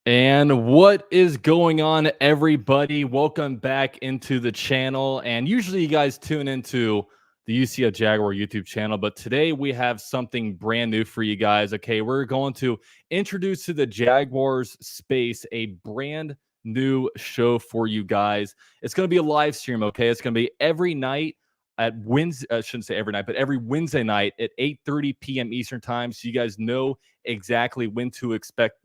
And what is going on, everybody? Welcome back into the channel. And usually you guys tune into the UCF Jaguar YouTube channel, but today we have something brand new for you guys. Okay, we're going to introduce to the Jaguars space a brand new show for you guys. It's going to be a live stream. Okay, it's going to be every night at Wednesday. I shouldn't say every night, but every Wednesday night at 8:30 p.m. Eastern time, so you guys know exactly when to expect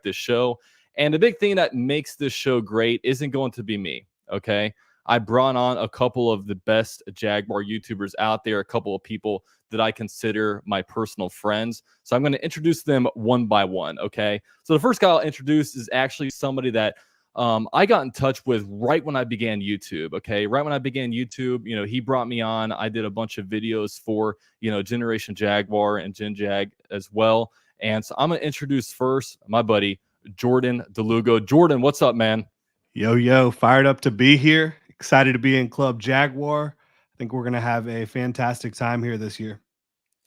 this show. And the big thing that makes this show great isn't going to be me. Okay, I brought on a couple of the best Jaguar YouTubers out there, a couple of people that I consider my personal friends. So I'm going to introduce them one by one. Okay, so the first guy I'll introduce is actually somebody that I got in touch with right when I began YouTube. Okay, right when I began YouTube, he brought me on. I did a bunch of videos for Generation Jaguar and Gen Jag as well. And so I'm gonna introduce first my buddy Jordan DeLugo. Jordan, what's up, man? Yo, fired up to be here. Excited to be in Club Jaguar. I think we're gonna have a fantastic time here this year.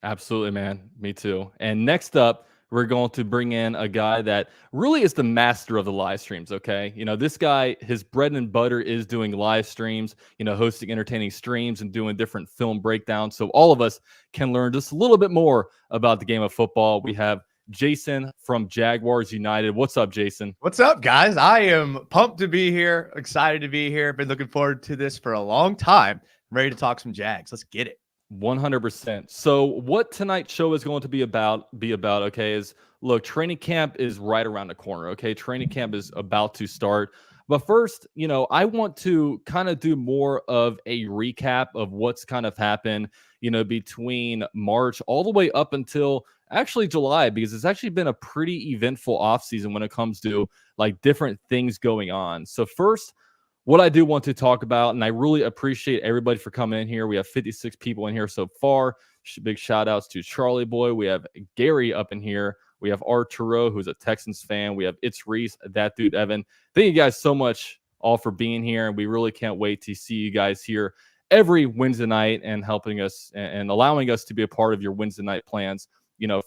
Absolutely, man. Me too. And next up, we're going to bring in a guy that really is the master of the live streams. Okay. This guy, his bread and butter is doing live streams, hosting entertaining streams and doing different film breakdowns. So all of us can learn just a little bit more about the game of football. We have Jason from Jaguars United. What's up, Jason? What's up, guys? I am pumped to be here. Excited to be here. Been looking forward to this for a long time. I'm ready to talk some Jags. Let's get it. 100%. So what tonight's show is going to be about, okay, is look, training camp is right around the corner. Okay. Training camp is about to start. But first, I want to kind of do more of a recap of what's kind of happened, between March all the way up until actually July, because it's actually been a pretty eventful offseason when it comes to like different things going on. So first, what I do want to talk about, and I really appreciate everybody for coming in here. We have 56 people in here so far. Big shout outs to Charlie Boy. We have Gary up in here. We have Arturo, who's a Texans fan. We have It's Reese, that dude Evan. Thank you guys so much all for being here. And we really can't wait to see you guys here every Wednesday night and helping us and allowing us to be a part of your Wednesday night plans,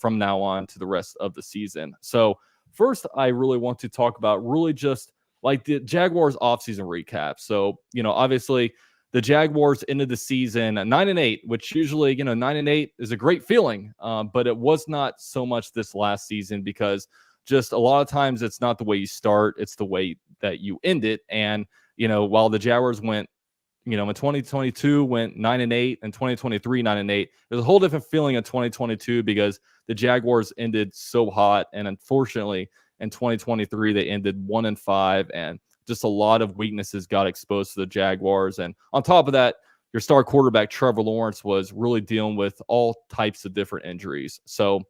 from now on to the rest of the season. So first, I really want to talk about really just like the Jaguars offseason recap. So, obviously the Jaguars ended the season 9-8, which usually, 9-8 is a great feeling. But it was not so much this last season because just a lot of times it's not the way you start, it's the way that you end it. And, while the Jaguars went, in 2022 went 9-8 and 2023 9-8, there's a whole different feeling in 2022 because the Jaguars ended so hot. And unfortunately, in 2023, they ended 1-5, and just a lot of weaknesses got exposed to the Jaguars. And on top of that, your star quarterback, Trevor Lawrence, was really dealing with all types of different injuries. So,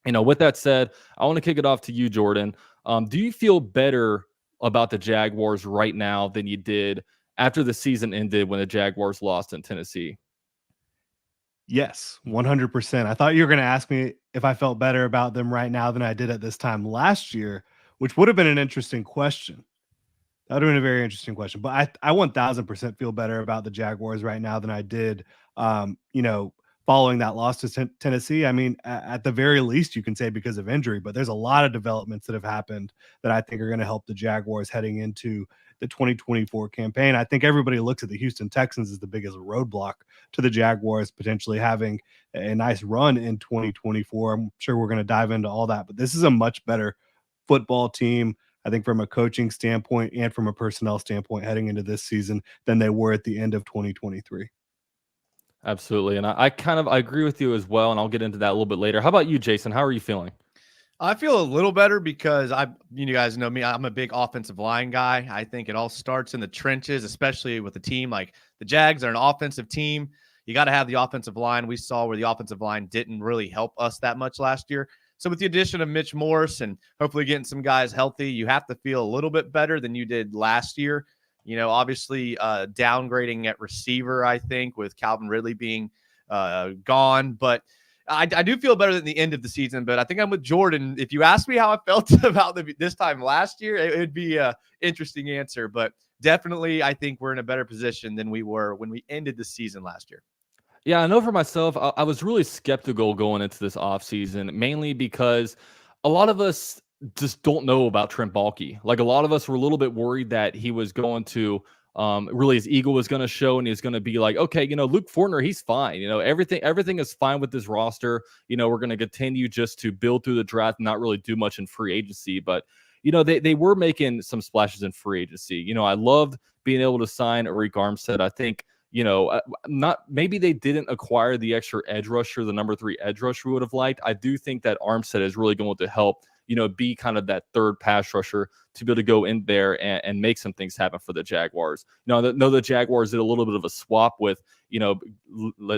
with that said, I want to kick it off to you, Jordan. Do you feel better about the Jaguars right now than you did after the season ended when the Jaguars lost in Tennessee? Yes, 100%. I thought you were going to ask me if I felt better about them right now than I did at this time last year, which would have been an interesting question. That would have been a very interesting question. But I 1000% feel better about the Jaguars right now than I did, following that loss to Tennessee. I mean, at the very least, you can say because of injury, but there's a lot of developments that have happened that I think are going to help the Jaguars heading into the 2024 campaign. I think everybody looks at the Houston Texans as the biggest roadblock to the Jaguars potentially having a nice run in 2024. I'm sure we're going to dive into all that, but this is a much better football team, I think, from a coaching standpoint and from a personnel standpoint heading into this season than they were at the end of 2023. Absolutely. And I agree with you as well. And I'll get into that a little bit later. How about you, Jason? How are you feeling? I feel a little better because you guys know me. I'm a big offensive line guy. I think it all starts in the trenches, especially with a team like the Jags are an offensive team. You got to have the offensive line. We saw where the offensive line didn't really help us that much last year. So with the addition of Mitch Morse and hopefully getting some guys healthy, you have to feel a little bit better than you did last year. Obviously downgrading at receiver, I think, with Calvin Ridley being gone. But I do feel better than the end of the season, but I think I'm with Jordan. If you ask me how I felt about this time last year, it would be an interesting answer. But definitely, I think we're in a better position than we were when we ended the season last year. Yeah, I know for myself, I was really skeptical going into this offseason, mainly because a lot of us just don't know about Trent Baalke. Like a lot of us were a little bit worried that he was going to really his ego was going to show and he's going to be like, okay, Luke Fortner, he's fine. Everything is fine with this roster. We're going to continue just to build through the draft and not really do much in free agency. But, they were making some splashes in free agency. I loved being able to sign Arik Armstead. I think, maybe they didn't acquire the extra edge rusher, the number 3 edge rusher we would have liked. I do think that Armstead is really going to help be kind of that third pass rusher to be able to go in there and make some things happen for the Jaguars. The Jaguars did a little bit of a swap with,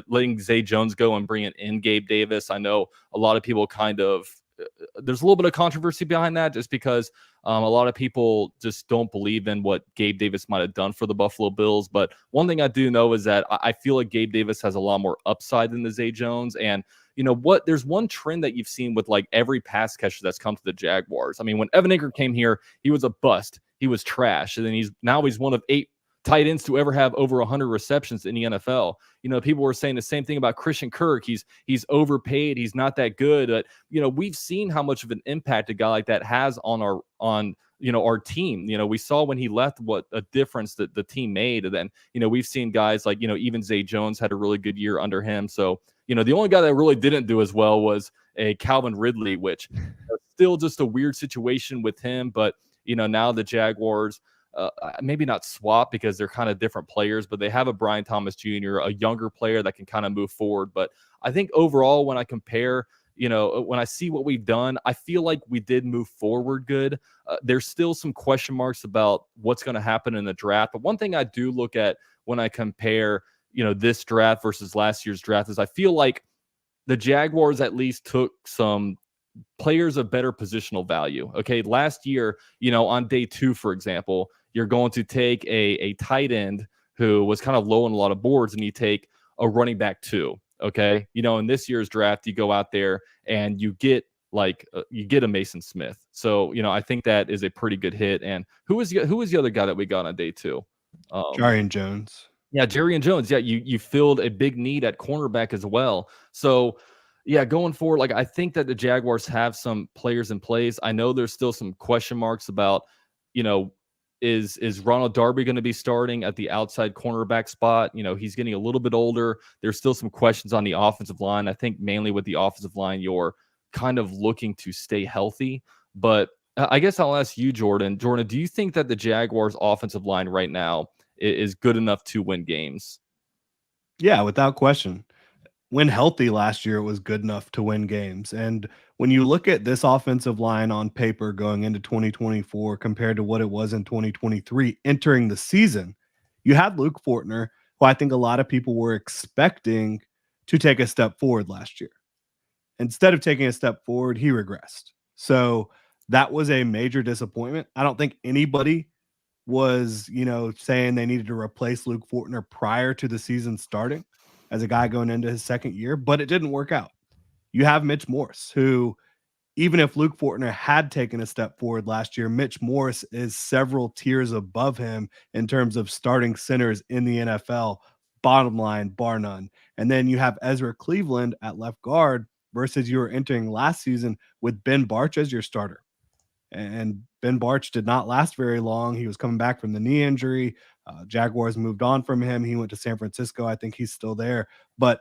letting Zay Jones go and bringing in Gabe Davis. I know a lot of people there's a little bit of controversy behind that just because a lot of people just don't believe in what Gabe Davis might have done for the Buffalo Bills. But one thing I do know is that I feel like Gabe Davis has a lot more upside than the Zay Jones. And there's one trend that you've seen with like every pass catcher that's come to the Jaguars. I mean, when Evan Ingram came here, he was a bust. He was trash. And then he's one of 8 tight ends to ever have over 100 receptions in the NFL. People were saying the same thing about Christian Kirk. He's overpaid. He's not that good. But, we've seen how much of an impact a guy like that has on our team. We saw when he left what a difference that the team made. And then, we've seen guys like, even Zay Jones had a really good year under him. So, the only guy that really didn't do as well was a Calvin Ridley, which still just a weird situation with him. But, now the Jaguars, maybe not swap because they're kind of different players, but they have a Brian Thomas Jr., a younger player that can kind of move forward. But I think overall, when I compare, when I see what we've done, I feel like we did move forward good. There's still some question marks about what's going to happen in the draft. But one thing I do look at when I compare, this draft versus last year's draft is I feel like the Jaguars at least took some players of better positional value. Okay. Last year, on day 2, for example, you're going to take a tight end who was kind of low on a lot of boards and you take a running back 2. Okay. In this year's draft, you go out there and you get a Mason Smith. So, I think that is a pretty good hit. And who was the other guy that we got on day 2? Jarian Jones. Yeah, Jarian Jones. Yeah, you filled a big need at cornerback as well. So, yeah, going forward, I think that the Jaguars have some players in place. I know there's still some question marks about, is Ronald Darby going to be starting at the outside cornerback spot? He's getting a little bit older. There's still some questions on the offensive line. I think mainly with the offensive line, you're kind of looking to stay healthy. But I guess I'll ask you, Jordan. Jordan, do you think that the Jaguars' offensive line right now is good enough to win games? Yeah, without question. When healthy last year, it was good enough to win games. And when you look at this offensive line on paper going into 2024 compared to what it was in 2023 entering the season, you had Luke Fortner, who I think a lot of people were expecting to take a step forward last year. Instead of taking a step forward, he regressed. So that was a major disappointment. I don't think anybody was, saying they needed to replace Luke Fortner prior to the season starting as a guy going into his second year, but it didn't work out. You have Mitch Morse, who, even if Luke Fortner had taken a step forward last year, Mitch Morse is several tiers above him in terms of starting centers in the NFL, bottom line, bar none. And then you have Ezra Cleveland at left guard versus you were entering last season with Ben Barch as your starter. And Ben Barch did not last very long. He was coming back from the knee injury. Jaguars moved on from him. He went to San Francisco. I think he's still there, but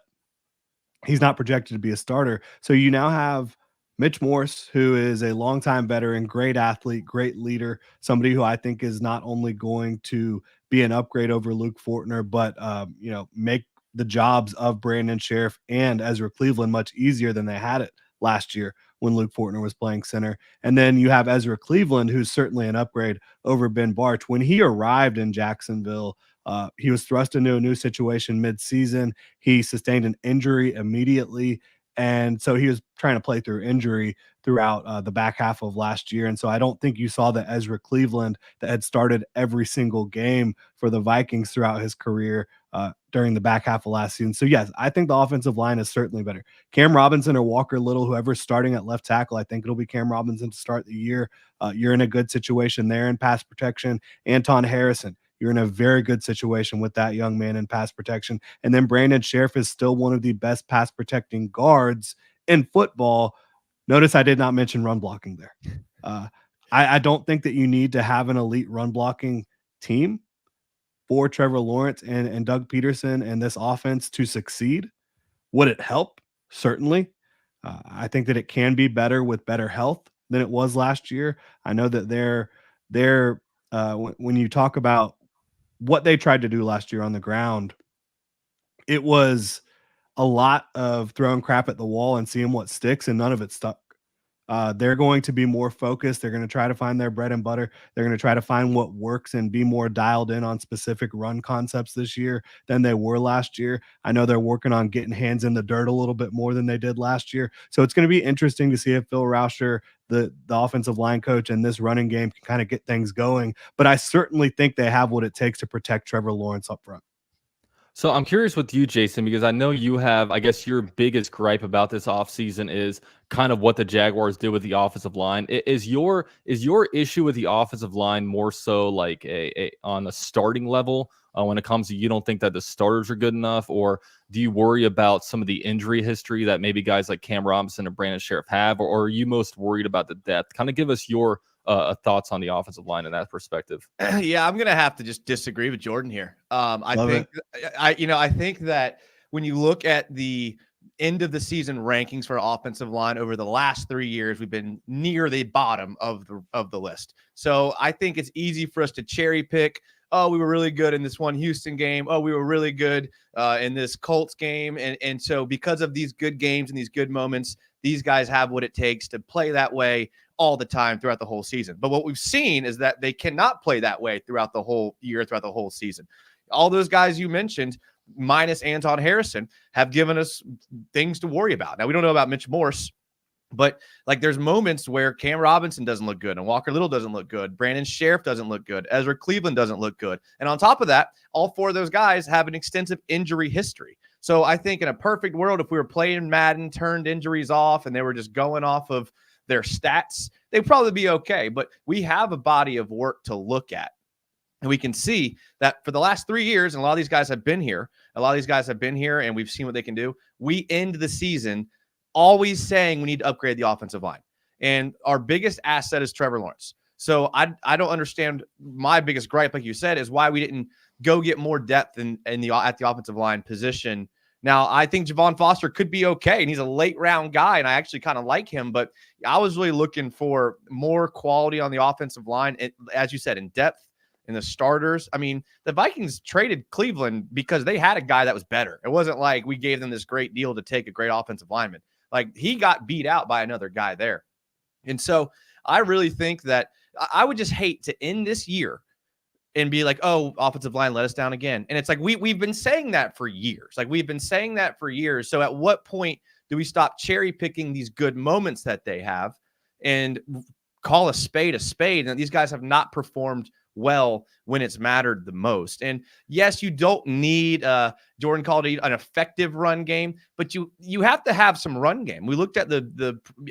he's not projected to be a starter. So you now have Mitch Morse, who is a longtime veteran, great athlete, great leader, somebody who I think is not only going to be an upgrade over Luke Fortner, but make the jobs of Brandon Sheriff and Ezra Cleveland much easier than they had it last year when Luke Fortner was playing center. And then you have Ezra Cleveland, who's certainly an upgrade over Ben Barch. When he arrived in Jacksonville, he was thrust into a new situation mid-season. He sustained an injury immediately, and so he was trying to play through injury throughout the back half of last year. And so I don't think you saw the Ezra Cleveland that had started every single game for the Vikings throughout his career during the back half of last season. So yes, I think the offensive line is certainly better. Cam Robinson or Walker Little, whoever's starting at left tackle, I think it'll be Cam Robinson to start the year. You're in a good situation there in pass protection. Anton Harrison, you're in a very good situation with that young man in pass protection. And then Brandon Sheriff is still one of the best pass protecting guards in football. Notice I did not mention run blocking there. I don't think that you need to have an elite run blocking team for Trevor Lawrence and Doug Peterson and this offense to succeed. Would it help? Certainly. I think that it can be better with better health than it was last year. I know that when you talk about what they tried to do last year on the ground, it was a lot of throwing crap at the wall and seeing what sticks, and none of it stuck. They're going to be more focused. They're going to try to find their bread and butter. They're going to try to find what works and be more dialed in on specific run concepts this year than they were last year. I know they're working on getting hands in the dirt a little bit more than they did last year. So it's going to be interesting to see if Phil Rauscher, the offensive line coach, and this running game can kind of get things going. But I certainly think they have what it takes to protect Trevor Lawrence up front. So I'm curious with you, Jason, because I know you have, I guess your biggest gripe about this offseason is kind of what the Jaguars did with the offensive line. Is your issue with the offensive line more so like a on a starting level when it comes to you don't think that the starters are good enough, or do you worry about some of the injury history that maybe guys like Cam Robinson and Brandon Sheriff have, or are you most worried about the depth? Kind of give us your thoughts on the offensive line in that perspective. Yeah, I'm gonna have to just disagree with Jordan here. I think that when you look at the end of the season rankings for offensive line over the last 3 years, we've been near the bottom of the list. So I think it's easy for us to cherry pick. Oh, we were really good in this one Houston game. Oh, we were really good in this Colts game. And so because of these good games and these good moments, these guys have what it takes to play that way all the time throughout the whole season. But what we've seen is that they cannot play that way throughout the whole year, throughout the whole season. All those guys you mentioned, minus Anton Harrison, have given us things to worry about. Now, we don't know about Mitch Morse, but like there's moments where Cam Robinson doesn't look good and Walker Little doesn't look good. Brandon Sheriff doesn't look good. Ezra Cleveland doesn't look good. And on top of that, all four of those guys have an extensive injury history. So I think in a perfect world, if we were playing Madden, turned injuries off, and they were just going off of their stats, they'd probably be okay. But we have a body of work to look at. And we can see that for the last 3 years, and a lot of these guys have been here, and we've seen what they can do. We end the season always saying we need to upgrade the offensive line. And our biggest asset is Trevor Lawrence. So I don't understand. My biggest gripe, like you said, is why we didn't go get more depth at the offensive line position. Now, I think Javon Foster could be okay, and he's a late round guy, and I actually kind of like him, but I was really looking for more quality on the offensive line, as you said, in depth, in the starters. I mean, the Vikings traded Cleveland because they had a guy that was better. It wasn't like we gave them this great deal to take a great offensive lineman. Like, he got beat out by another guy there. And so I really think that I would just hate to end this year and be like, oh, offensive line let us down again. And it's like, we've been saying that for years. So at what point do we stop cherry picking these good moments that they have and call a spade a spade? And these guys have not performed well when it's mattered the most. And yes, you don't need Jordan called it an effective run game, but you have to have some run game. We looked at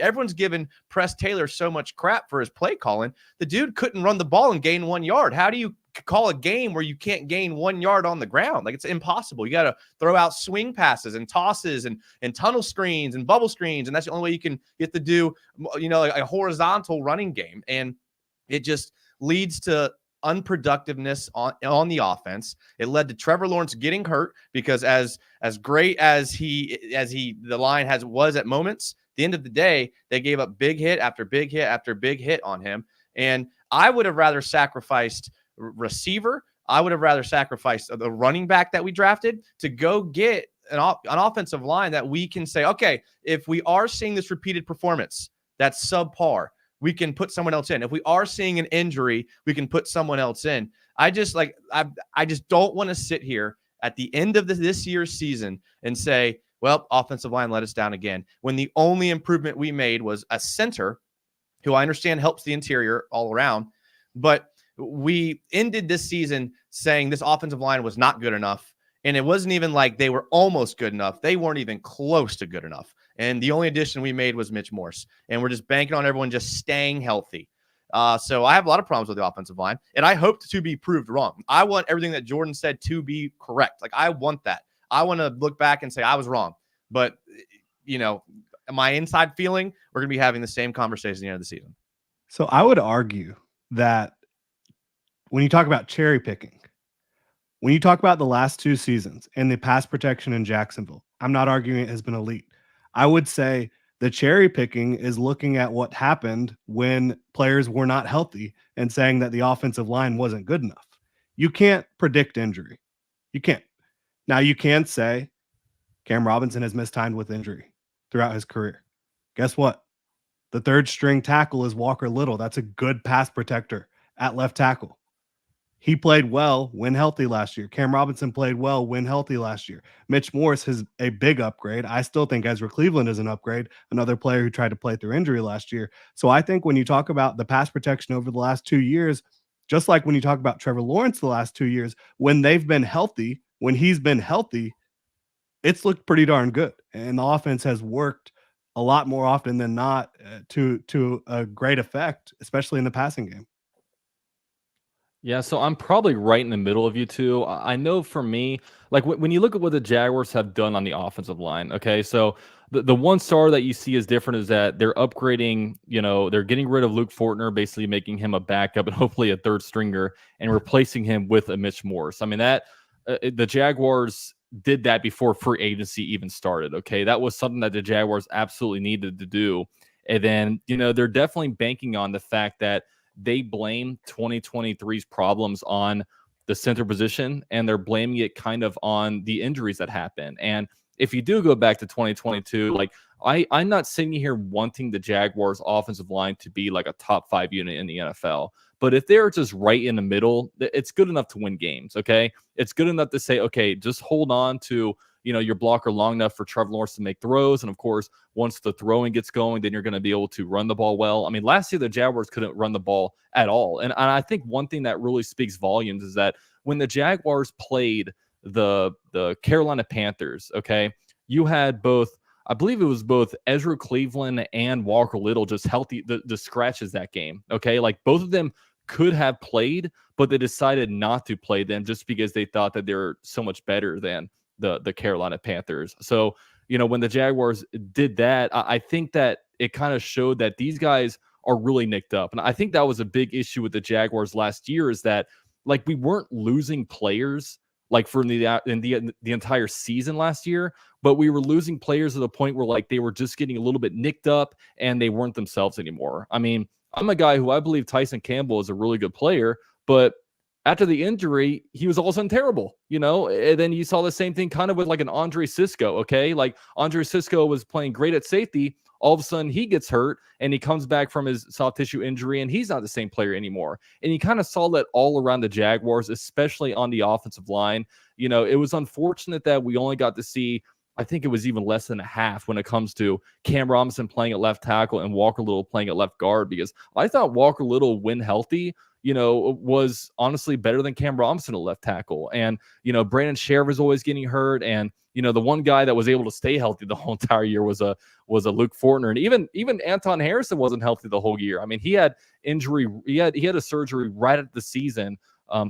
everyone's given Press Taylor so much crap for his play calling. The dude couldn't run the ball and gain 1 yard. How do you call a game where you can't gain 1 yard on the ground? Like, it's impossible. You got to throw out swing passes and tosses and tunnel screens and bubble screens. And that's the only way you can get to do, a horizontal running game. And it just leads to unproductiveness on the offense. It led to Trevor Lawrence getting hurt because as great as the line was at moments, at the end of the day, they gave up big hit after big hit after big hit on him. And I would have rather sacrificed receiver. I would have rather sacrificed the running back that we drafted to go get an offensive line that we can say, okay, if we are seeing this repeated performance that's subpar, we can put someone else in. If we are seeing an injury, we can put someone else in. I just don't want to sit here at the end of this year's season and say, well, offensive line let us down again, when the only improvement we made was a center who I understand helps the interior all around. But we ended this season saying this offensive line was not good enough. And it wasn't even like they were almost good enough. They weren't even close to good enough. And the only addition we made was Mitch Morse. And we're just banking on everyone just staying healthy. So I have a lot of problems with the offensive line. And I hope to be proved wrong. I want everything that Jordan said to be correct. Like, I want that. I want to look back and say I was wrong. But, my inside feeling, we're going to be having the same conversation at the end of the season. So I would argue that when you talk about cherry picking, when you talk about the last 2 seasons and the pass protection in Jacksonville, I'm not arguing it has been elite. I would say the cherry picking is looking at what happened when players were not healthy and saying that the offensive line wasn't good enough. You can't predict injury. You can't. Now you can say Cam Robinson has missed time with injury throughout his career. Guess what? The third string tackle is Walker Little. That's a good pass protector at left tackle. He played well when healthy last year. Cam Robinson played well when healthy last year. Mitch Morse is a big upgrade. I still think Ezra Cleveland is an upgrade, another player who tried to play through injury last year. So I think when you talk about the pass protection over the last 2 years, just like when you talk about Trevor Lawrence the last 2 years, when they've been healthy, when he's been healthy, it's looked pretty darn good. And the offense has worked a lot more often than not to a great effect, especially in the passing game. Yeah, so I'm probably right in the middle of you two. I know for me, like when you look at what the Jaguars have done on the offensive line, okay, so the one star that you see is different is that they're upgrading, they're getting rid of Luke Fortner, basically making him a backup and hopefully a third stringer and replacing him with a Mitch Morse. I mean, that the Jaguars did that before free agency even started, okay? That was something that the Jaguars absolutely needed to do. And then, they're definitely banking on the fact that they blame 2023's problems on the center position, and they're blaming it kind of on the injuries that happen. And if you do go back to 2022, like I'm not sitting here wanting the Jaguars offensive line to be like a top 5 unit in the NFL. But if they're just right in the middle, it's good enough to win games. Okay. It's good enough to say, okay, just hold on to, your blocker long enough for Trevor Lawrence to make throws. And of course, once the throwing gets going, then you're going to be able to run the ball well. I mean, last year, the Jaguars couldn't run the ball at all. And I think one thing that really speaks volumes is that when the Jaguars played the Carolina Panthers, okay, you had both, I believe it was both Ezra Cleveland and Walker Little just healthy, the scratches that game. Okay. Like both of them could have played, but they decided not to play them just because they thought that they're so much better than the Carolina Panthers. So, when the Jaguars did that, I think that it kind of showed that these guys are really nicked up. And I think that was a big issue with the Jaguars last year is that like we weren't losing players like for the entire season last year, but we were losing players to the point where like they were just getting a little bit nicked up and they weren't themselves anymore. I mean, I'm a guy who I believe Tyson Campbell is a really good player, but after the injury, he was all of a sudden terrible, and then you saw the same thing kind of with like an Andre Sisco. Okay. Like Andre Sisco was playing great at safety. All of a sudden he gets hurt and he comes back from his soft tissue injury and he's not the same player anymore. And you kind of saw that all around the Jaguars, especially on the offensive line. It was unfortunate that we only got to see, I think it was even less than a half when it comes to Cam Robinson playing at left tackle and Walker Little playing at left guard, because I thought Walker Little, when healthy, was honestly better than Cam Robinson at left tackle. And, Brandon Sheriff is always getting hurt. And, the one guy that was able to stay healthy the whole entire year was a Luke Fortner. And even Anton Harrison wasn't healthy the whole year. I mean, he had injury. He had a surgery right at the season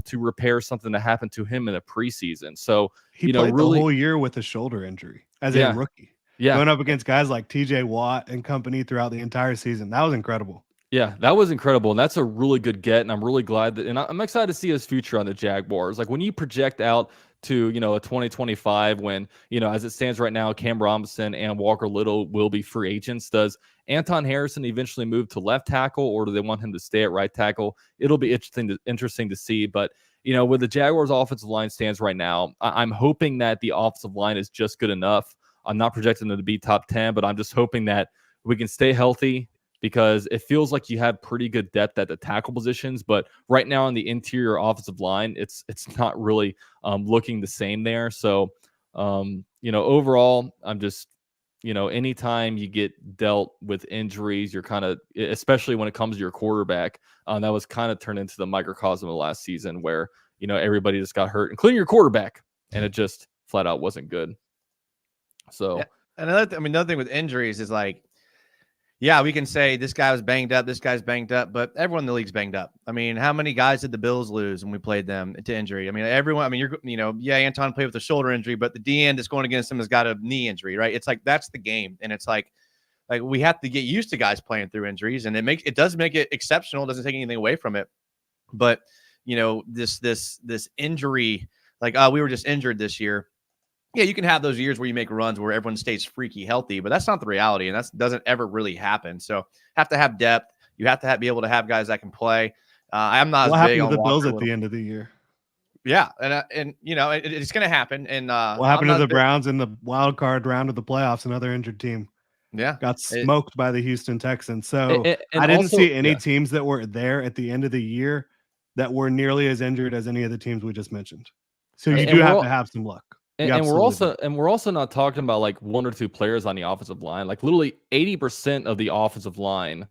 to repair something that happened to him in a preseason. So he played the whole year with a shoulder injury as a rookie. Yeah. Going up against guys like TJ Watt and company throughout the entire season. That was incredible. Yeah, that was incredible. And that's a really good get. And I'm really glad that, and I'm excited to see his future on the Jaguars. Like when you project out to, a 2025, when, as it stands right now, Cam Robinson and Walker Little will be free agents. Does Anton Harrison eventually move to left tackle, or do they want him to stay at right tackle? It'll be interesting to see. But, where the Jaguars offensive line stands right now, I'm hoping that the offensive line is just good enough. I'm not projecting them to be top 10, but I'm just hoping that we can stay healthy, because it feels like you have pretty good depth at the tackle positions, but right now on the interior offensive line, it's not really looking the same there. So, overall, I'm just, anytime you get dealt with injuries, you're kind of, especially when it comes to your quarterback, that was kind of turned into the microcosm of last season where, everybody just got hurt, including your quarterback, and it just flat out wasn't good. So, yeah. Another thing with injuries is like, yeah, we can say this guy was banged up, this guy's banged up, but everyone in the league's banged up. I mean, how many guys did the Bills lose when we played them to injury? I mean, everyone, Anton played with a shoulder injury, but the D end that's going against him has got a knee injury, right? It's like, that's the game. And it's like, like we have to get used to guys playing through injuries, and it does make it exceptional. It doesn't take anything away from it. But, this injury, like, we were just injured this year. Yeah, you can have those years where you make runs where everyone stays freaky healthy, but that's not the reality, and that doesn't ever really happen. So have to have depth. You have to be able to have guys that can play. I'm not What as big happened on to the Bills Walker at the end of the year? Yeah, and it's going to happen. And what happened to the Browns in the wild card round of the playoffs? Another injured team. Yeah, got smoked by the Houston Texans. So and I didn't also, see any teams that were there at the end of the year that were nearly as injured as any of the teams we just mentioned. So you do have to have some luck. And we're also not talking about like one or two players on the offensive line. Like literally 80% of the offensive line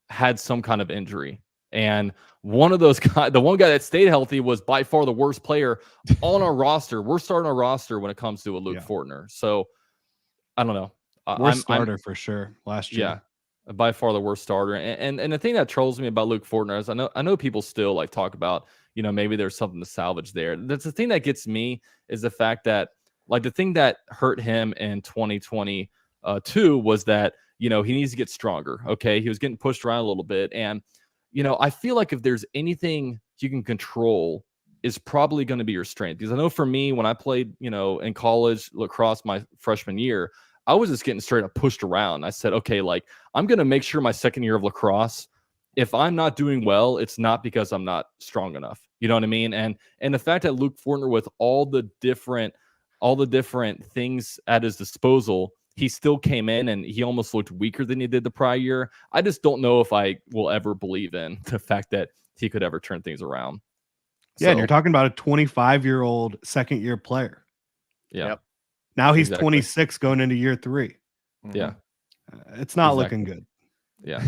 had some kind of injury. And one of those guys, the one guy that stayed healthy, was by far the worst player on our roster. We're starting our roster when it comes to a Luke Fortner. So I don't know. Worst starter for sure last year. Yeah, by far the worst starter. And the thing that trolls me about Luke Fortner is I know people still like talk about, maybe there's something to salvage there. That's the thing that gets me, is the fact that like the thing that hurt him in 2022 was that, he needs to get stronger. Okay. He was getting pushed around a little bit. And, I feel like if there's anything you can control, is probably going to be your strength. Because I know for me, when I played, in college lacrosse my freshman year, I was just getting straight up pushed around. I said, okay, like I'm going to make sure my second year of lacrosse, if I'm not doing well, it's not because I'm not strong enough. You know what I mean? And the fact that Luke Fortner, with all the different things at his disposal, he still came in and he almost looked weaker than he did the prior year. I just don't know if I will ever believe in the fact that he could ever turn things around. Yeah, and you're talking about a 25-year-old second-year player. Yeah. Yep. Now he's 26 going into year 3. Yeah. It's not looking good. Yeah.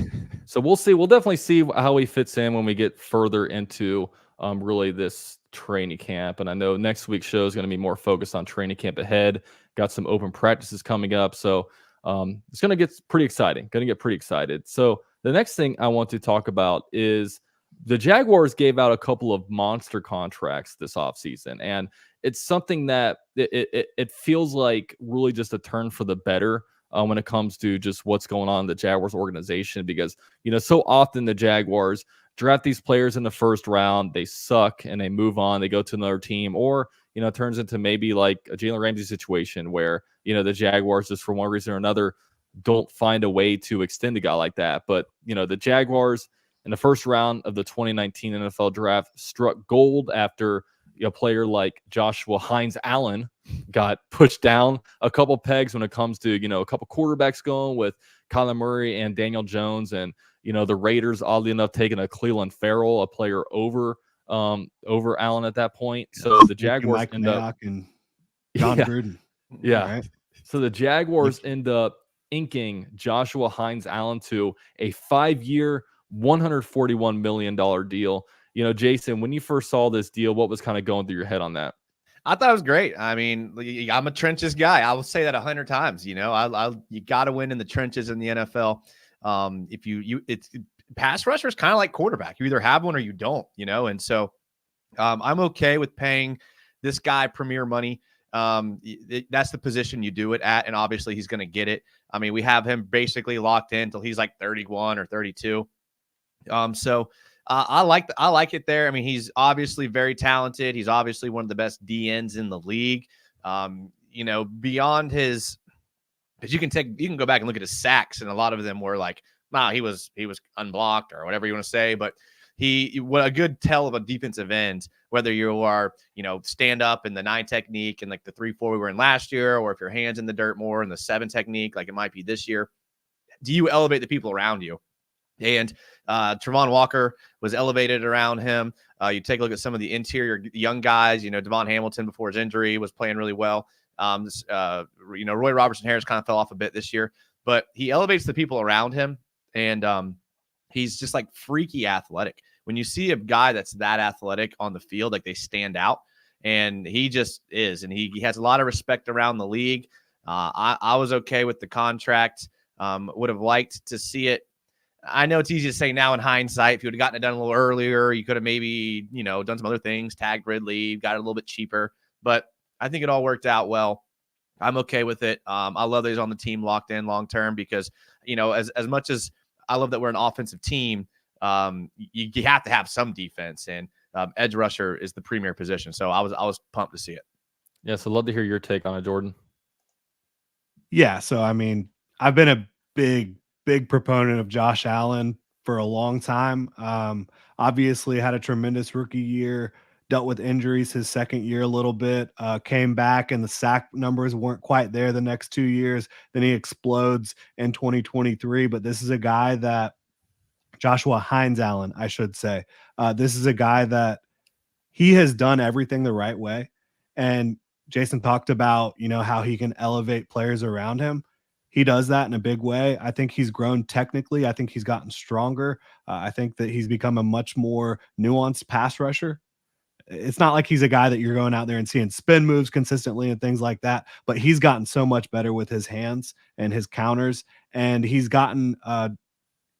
So we'll see. We'll definitely see how he fits in when we get further into really this training camp. And I know next week's show is going to be more focused on training camp ahead. Got some open practices coming up. So it's going to get pretty exciting. Going to get pretty excited. So the next thing I want to talk about is the Jaguars gave out a couple of monster contracts this offseason. And it's something that it feels like really just a turn for the better when it comes to just what's going on in the Jaguars organization. Because, so often the Jaguars draft these players in the first round, they suck and they move on, they go to another team, or, it turns into maybe like a Jalen Ramsey situation where, the Jaguars just for one reason or another don't find a way to extend a guy like that. But, the Jaguars in the first round of the 2019 NFL draft struck gold after a player like Joshua Hines-Allen got pushed down a couple pegs when it comes to, a couple quarterbacks going with Kyler Murray and Daniel Jones. And, the Raiders, oddly enough, taking a Cleveland Farrell, a player over Allen at that point. So the Jaguars end up and John Gruden. Yeah. Right? So the Jaguars end up inking Joshua Hines-Allen to a 5-year, $141 million deal. Jason, when you first saw this deal, what was kind of going through your head on that? I thought it was great. I mean, I'm a trenches guy. I will say that 100 times. You got to win in the trenches in the NFL. If it's pass rusher is kind of like quarterback. You either have one or you don't. And so I'm okay with paying this guy premier money. That's the position you do it at, and obviously he's going to get it. I mean, we have him basically locked in until he's like 31 or 32. So I like it there. I mean, he's obviously very talented. He's obviously one of the best DNs in the league. Beyond his, because you can go back and look at his sacks, and a lot of them were like, wow, he was unblocked or whatever you want to say. But what a good tell of a defensive end, whether you are, stand up in the 9 technique and like the 3-4 we were in last year, or if your hands in the dirt more in the 7 technique, like it might be this year. Do you elevate the people around you? And Travon Walker was elevated around him. You take a look at some of the interior young guys. Devon Hamilton before his injury was playing really well. Roy Robertson Harris kind of fell off a bit this year, but he elevates the people around him, and he's just like freaky athletic. When you see a guy that's that athletic on the field, like they stand out, and he just is, and he has a lot of respect around the league. I was okay with the contract. Would have liked to see it. I know it's easy to say now in hindsight. If you would have gotten it done a little earlier, you could have maybe, done some other things, tagged Ridley, got it a little bit cheaper. But I think it all worked out well. I'm okay with it. I love that he's on the team locked in long term because, as much as I love that we're an offensive team, you have to have some defense, and edge rusher is the premier position. So I was pumped to see it. Yeah, so love to hear your take on it, Jordan. Yeah, so I mean, I've been a big proponent of Josh Allen for a long time. Obviously had a tremendous rookie year, dealt with injuries his second year a little bit, came back and the sack numbers weren't quite there the next 2 years. Then he explodes in 2023, but this is a guy that Joshua Hines Allen, I should say. This is a guy that he has done everything the right way. And Jason talked about, how he can elevate players around him. He does that in a big way. I think he's grown technically. I think he's gotten stronger. I think that he's become a much more nuanced pass rusher. It's not like he's a guy that you're going out there and seeing spin moves consistently and things like that, but he's gotten so much better with his hands and his counters. And he's gotten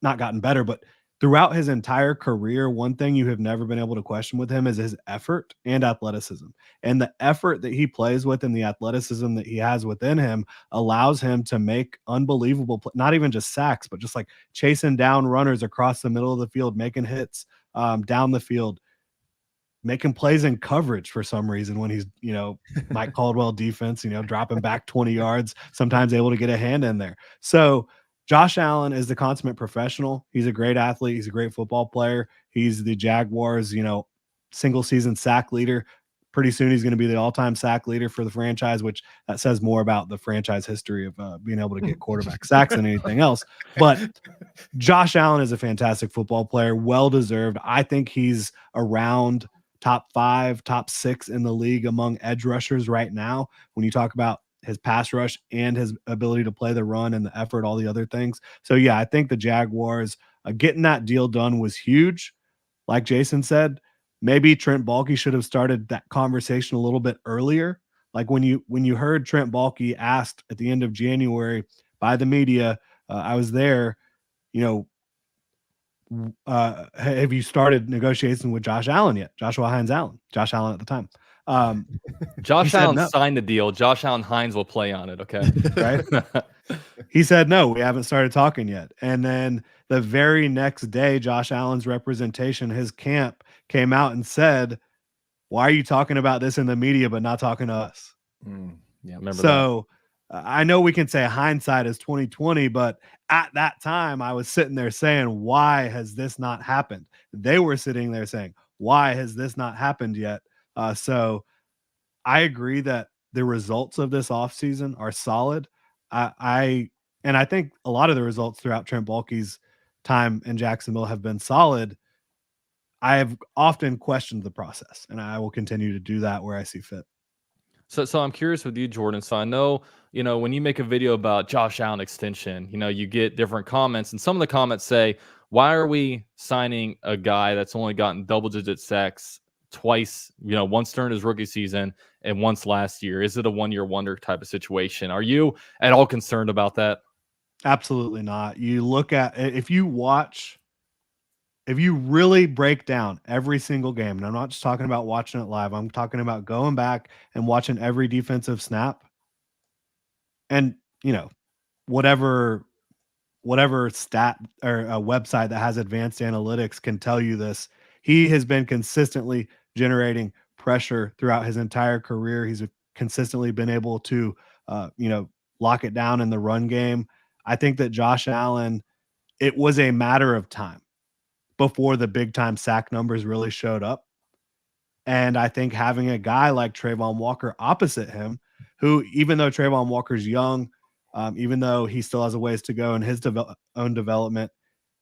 not gotten better, but throughout his entire career, one thing you have never been able to question with him is his effort and athleticism. And the effort that he plays with and the athleticism that he has within him allows him to make unbelievable, not even just sacks, but just like chasing down runners across the middle of the field, making hits down the field, making plays in coverage for some reason when he's, Mike Caldwell defense, dropping back 20 yards, sometimes able to get a hand in there. So Josh Allen is the consummate professional. He's a great athlete. He's a great football player. He's the Jaguars, single season sack leader. Pretty soon he's going to be the all-time sack leader for the franchise, which that says more about the franchise history of being able to get quarterback sacks than anything else. But Josh Allen is a fantastic football player, well-deserved. I think he's around top 5, top 6 in the league among edge rushers right now. When you talk about his pass rush and his ability to play the run and the effort, all the other things. So yeah, I think the Jaguars getting that deal done was huge. Like Jason said, maybe Trent Baalke should have started that conversation a little bit earlier. Like when you heard Trent Baalke asked at the end of January by the media, I was there, have you started negotiating with Josh Allen yet? Joshua Hines Allen, Josh Allen at the time. Josh Allen signed the deal. Josh Allen Hines will play on it. Okay. Right. He said, no, we haven't started talking yet. And then the very next day, Josh Allen's representation, his camp came out and said, why are you talking about this in the media, but not talking to us? Yeah. Remember so I know we can say hindsight is 2020, but at that time I was sitting there saying, why has this not happened? They were sitting there saying, why has this not happened yet? So I agree that the results of this offseason are solid. I think a lot of the results throughout Trent Baalke's time in Jacksonville have been solid. I have often questioned the process, and I will continue to do that where I see fit. So I'm curious with you, Jordan. So I know, when you make a video about Josh Allen extension, you get different comments, and some of the comments say, why are we signing a guy that's only gotten double-digit sacks twice, once during his rookie season and once last year? Is it a one-year wonder type of situation? Are you at all concerned about that? Absolutely not. You look at, if you really break down every single game, and I'm not just talking about watching it live, I'm talking about going back and watching every defensive snap, and whatever stat or a website that has advanced analytics can tell you this. He has been consistently generating pressure throughout his entire career. He's consistently been able to, lock it down in the run game. I think that Josh Allen, it was a matter of time before the big time sack numbers really showed up. And I think having a guy like Trayvon Walker opposite him, who, even though Trayvon Walker's young, even though he still has a ways to go in his own development,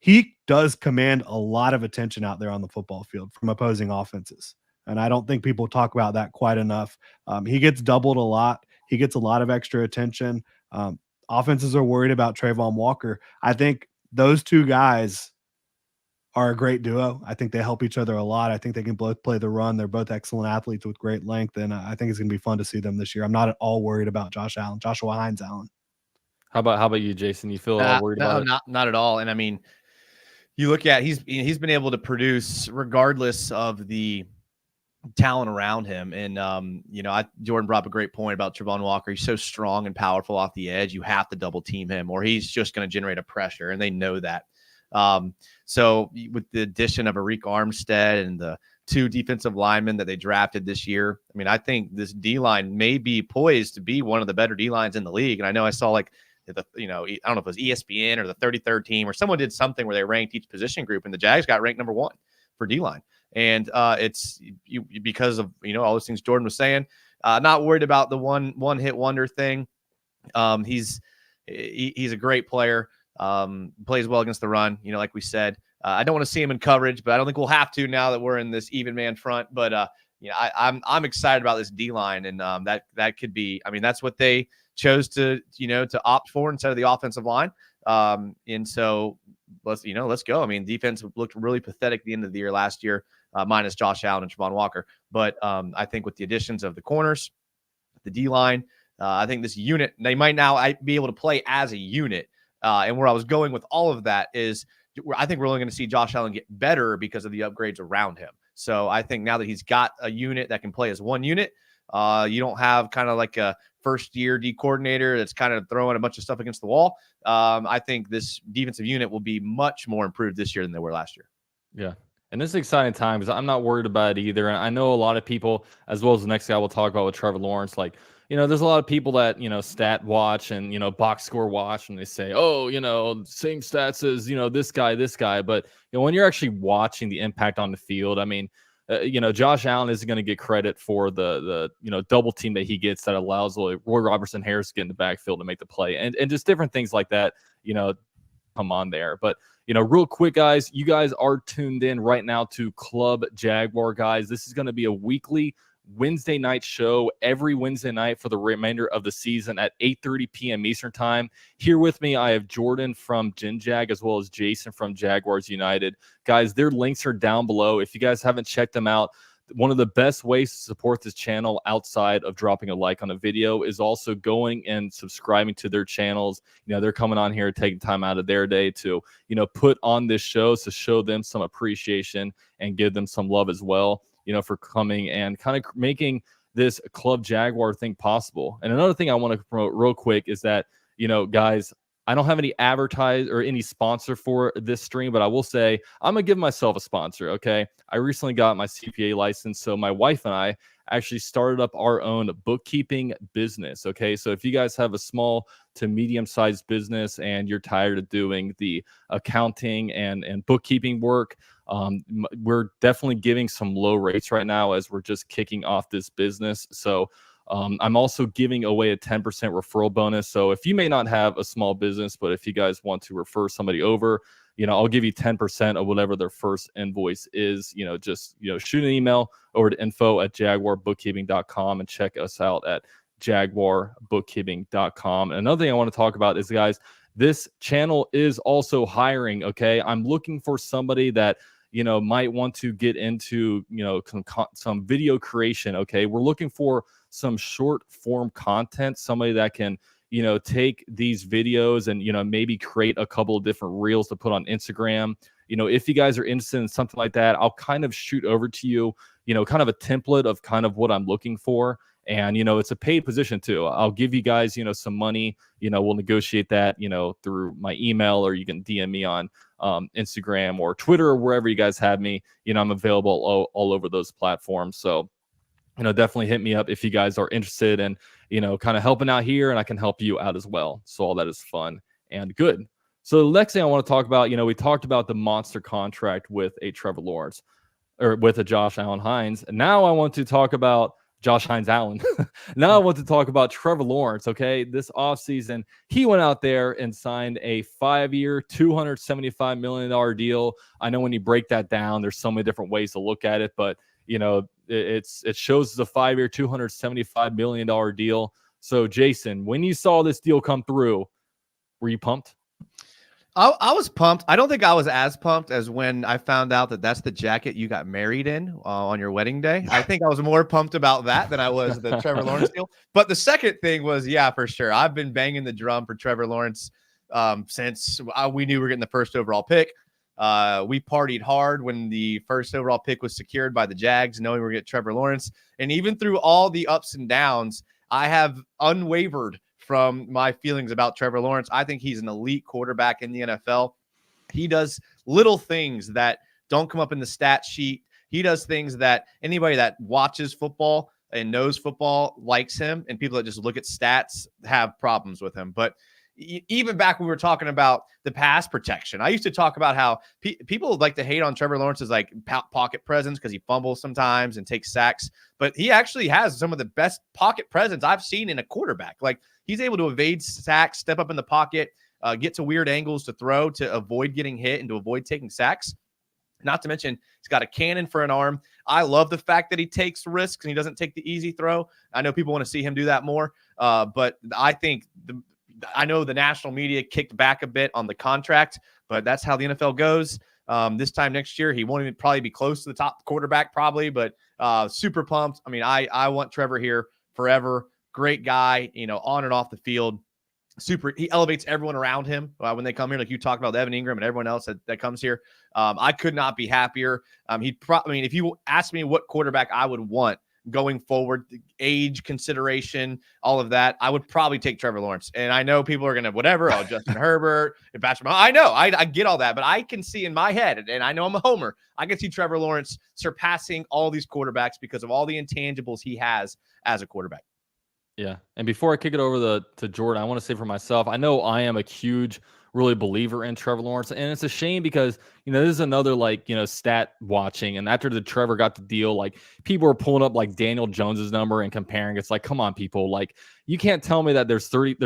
he does command a lot of attention out there on the football field from opposing offenses. And I don't think people talk about that quite enough. He gets doubled a lot. He gets a lot of extra attention. Offenses are worried about Trayvon Walker. I think those two guys are a great duo. I think they help each other a lot. I think they can both play the run. They're both excellent athletes with great length, and I think it's going to be fun to see them this year. I'm not at all worried about Joshua Hines Allen. How about you, Jason? You feel worried about it? Not at all. And I mean, you look at he's been able to produce regardless of the talent around him. And, Jordan brought up a great point about Travon Walker. He's so strong and powerful off the edge. You have to double team him or he's just going to generate a pressure, and they know that. So with the addition of Arik Armstead and the 2 defensive linemen that they drafted this year, I mean, I think this D-line may be poised to be one of the better D-lines in the league. And I know I saw I don't know if it was ESPN or the 33rd team or someone did something where they ranked each position group, and the Jags got ranked number 1 for D-line. And it's because of, all those things Jordan was saying, not worried about the one hit wonder thing. He's a great player. Plays well against the run, like we said. I don't want to see him in coverage, but I don't think we'll have to now that we're in this even man front. But I'm excited about this D-line, and that could be. I mean, that's what they chose to opt for instead of the offensive line. And so let's go. I mean, defense looked really pathetic at the end of the year last year, minus Josh Allen and Travon Walker. But I think with the additions of the corners, the D-line, I think this unit, they might now be able to play as a unit. And where I was going with all of that is I think we're only going to see Josh Allen get better because of the upgrades around him. So I think now that he's got a unit that can play as one unit, you don't have kind of like a first-year D coordinator that's kind of throwing a bunch of stuff against the wall. I think this defensive unit will be much more improved this year than they were last year. Yeah. And this is exciting time because I'm not worried about it either. And I know a lot of people, as well as the next guy we'll talk about with Trevor Lawrence, there's a lot of people that, stat watch and, box score watch, and they say, oh, same stats as, this guy. But, when you're actually watching the impact on the field, I mean, Josh Allen isn't going to get credit for the double team that he gets that allows Roy Robertson Harris to get in the backfield to make the play and just different things like that, come on there. But, real quick, guys, you guys are tuned in right now to Club Jaguar, guys. This is going to be a weekly Wednesday night show every Wednesday night for the remainder of the season at 8:30 p.m. Eastern time. Here with me, I have Jordan from GenJag as well as Jason from Jaguars United. Guys, their links are down below. If you guys haven't checked them out, one of the best ways to support this channel outside of dropping a like on a video is also going and subscribing to their channels. They're coming on here, taking time out of their day to, put on this show to show them some appreciation and give them some love as well, for coming and kind of making this Club Jaguar thing possible. And another thing I want to promote real quick is that, guys, I don't have any advertise or any sponsor for this stream, but I will say I'm going to give myself a sponsor, okay? I recently got my CPA license, so my wife and I actually started up our own bookkeeping business, okay? So if you guys have a small to medium-sized business and you're tired of doing the accounting and bookkeeping work, we're definitely giving some low rates right now as we're just kicking off this business. So I'm also giving away a 10% referral bonus. So if you may not have a small business, but if you guys want to refer somebody over, I'll give you 10% of whatever their first invoice is. Just shoot an email over to info@jaguarbookkeeping.com and check us out at jaguarbookkeeping.com. And another thing I want to talk about is, guys, this channel is also hiring. Okay, I'm looking for somebody that might want to get into some video creation. Okay, we're looking for some short form content, somebody that can take these videos and maybe create a couple of different reels to put on Instagram. If you guys are interested in something like that, I'll kind of shoot over to you kind of a template of kind of what I'm looking for. And, it's a paid position too. I'll give you guys, some money, we'll negotiate that, through my email, or you can DM me on Instagram or Twitter or wherever you guys have me. I'm available all over those platforms. So, definitely hit me up if you guys are interested in, kind of helping out here, and I can help you out as well. So all that is fun and good. So the next thing I want to talk about, we talked about the monster contract with a Trevor Lawrence or with a Josh Allen Hines. And now I want to talk about Josh Hines Allen. Now I want to talk about Trevor Lawrence. Okay. This offseason, he went out there and signed a 5-year, $275 million deal. I know when you break that down, there's so many different ways to look at it, but it shows as a 5-year, $275 million deal. So Jason, when you saw this deal come through, were you pumped? I was pumped. I don't think I was as pumped as when I found out that that's the jacket you got married in on your wedding day. I think I was more pumped about that than I was the Trevor Lawrence deal. But the second thing was, yeah, for sure. I've been banging the drum for Trevor Lawrence since we knew we were getting the first overall pick. We partied hard when the first overall pick was secured by the Jags, knowing we were going to get Trevor Lawrence. And even through all the ups and downs, I have unwavered from my feelings about Trevor Lawrence. I think he's an elite quarterback in the NFL. He does little things that don't come up in the stat sheet. He does things that anybody that watches football and knows football likes him, and people that just look at stats have problems with him. But even back when we were talking about the pass protection, I used to talk about how people like to hate on Trevor Lawrence's like pocket presence because he fumbles sometimes and takes sacks, but he actually has some of the best pocket presence I've seen in a quarterback. Like, he's able to evade sacks, step up in the pocket, get to weird angles to throw to avoid getting hit and to avoid taking sacks. Not to mention, he's got a cannon for an arm. I love the fact that he takes risks and he doesn't take the easy throw. I know people want to see him do that more, but I think I know the national media kicked back a bit on the contract, but that's how the NFL goes. This time next year, he won't even probably be close to the top quarterback probably, but super pumped. I mean, I want Trevor here forever. Great guy, on and off the field. He elevates everyone around him when they come here. Like you talked about Evan Ingram and everyone else that comes here. I could not be happier. If you asked me what quarterback I would want going forward, age consideration, all of that, I would probably take Trevor Lawrence. And I know people are going to Justin Herbert and Patrick Mahomes. I know, I get all that, but I can see in my head, and I know I'm a homer, I can see Trevor Lawrence surpassing all these quarterbacks because of all the intangibles he has as a quarterback. Yeah. And before I kick it over to Jordan, I want to say for myself, I know I am a huge, really believer in Trevor Lawrence. And it's a shame because, this is another stat watching. And after the Trevor got the deal, like people were pulling up like Daniel Jones's number and comparing. It's like, come on, people. Like, you can't tell me that there's 32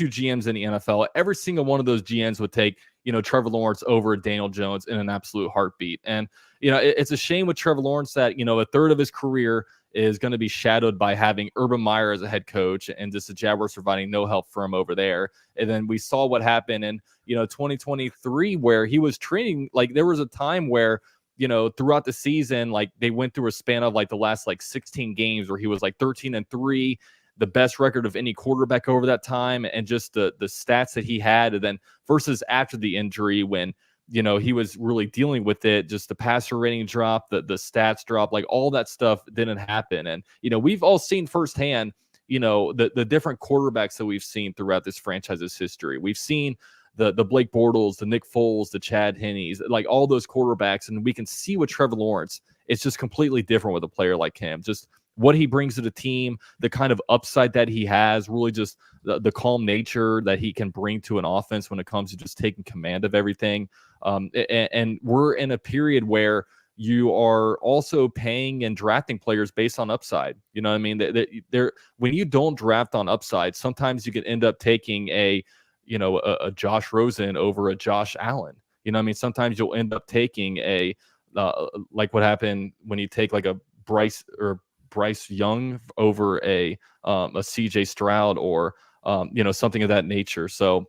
GMs in the NFL. Every single one of those GMs would take, Trevor Lawrence over Daniel Jones in an absolute heartbeat. And, it's a shame with Trevor Lawrence that, a third of his career is going to be shadowed by having Urban Meyer as a head coach and just the Jaguars providing no help for him over there. And then we saw what happened in, 2023, where he was training. Like, there was a time where, throughout the season, like they went through a span of like the last 16 games where he was like 13-3, the best record of any quarterback over that time. And just the stats that he had. And then versus after the injury, when, he was really dealing with it, just the passer rating drop, the stats drop, like all that stuff didn't happen. And, we've all seen firsthand, the different quarterbacks that we've seen throughout this franchise's history. We've seen the Blake Bortles, the Nick Foles, the Chad Henneys, like all those quarterbacks. And we can see with Trevor Lawrence, it's just completely different with a player like him. Just what he brings to the team, the kind of upside that he has, really just the calm nature that he can bring to an offense when it comes to just taking command of everything. And we're in a period where you are also paying and drafting players based on upside. You know what I mean? When you don't draft on upside, sometimes you can end up taking a Josh Rosen over a Josh Allen. You know what I mean? Sometimes you'll end up taking a like what happened when you take like a Bryce Young over a CJ Stroud or something of that nature. So,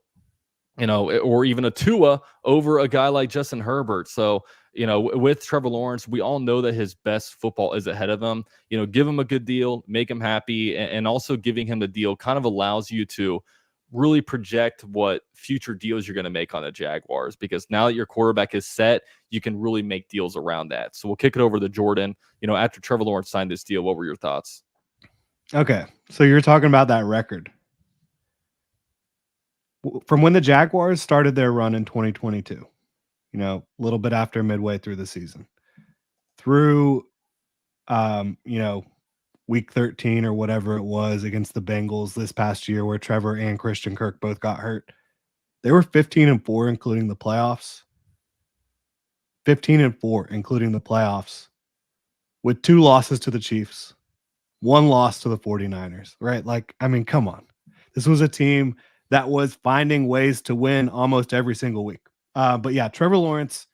or even a Tua over a guy like Justin Herbert. So, with Trevor Lawrence, we all know that his best football is ahead of him. Give him a good deal, make him happy, and also giving him the deal kind of allows you to really project what future deals you're going to make on the Jaguars, because now that your quarterback is set, you can really make deals around that. So we'll kick it over to Jordan. After Trevor Lawrence signed this deal, what were your thoughts? Okay. So you're talking about that record from when the Jaguars started their run in 2022, a little bit after midway through the season through, week 13 or whatever it was against the Bengals this past year, where Trevor and Christian Kirk both got hurt. They were 15-4, including the playoffs. 15-4, including the playoffs, with 2 losses to the Chiefs, 1 loss to the 49ers, right? Like, I mean, come on. This was a team that was finding ways to win almost every single week. But yeah, Trevor Lawrence,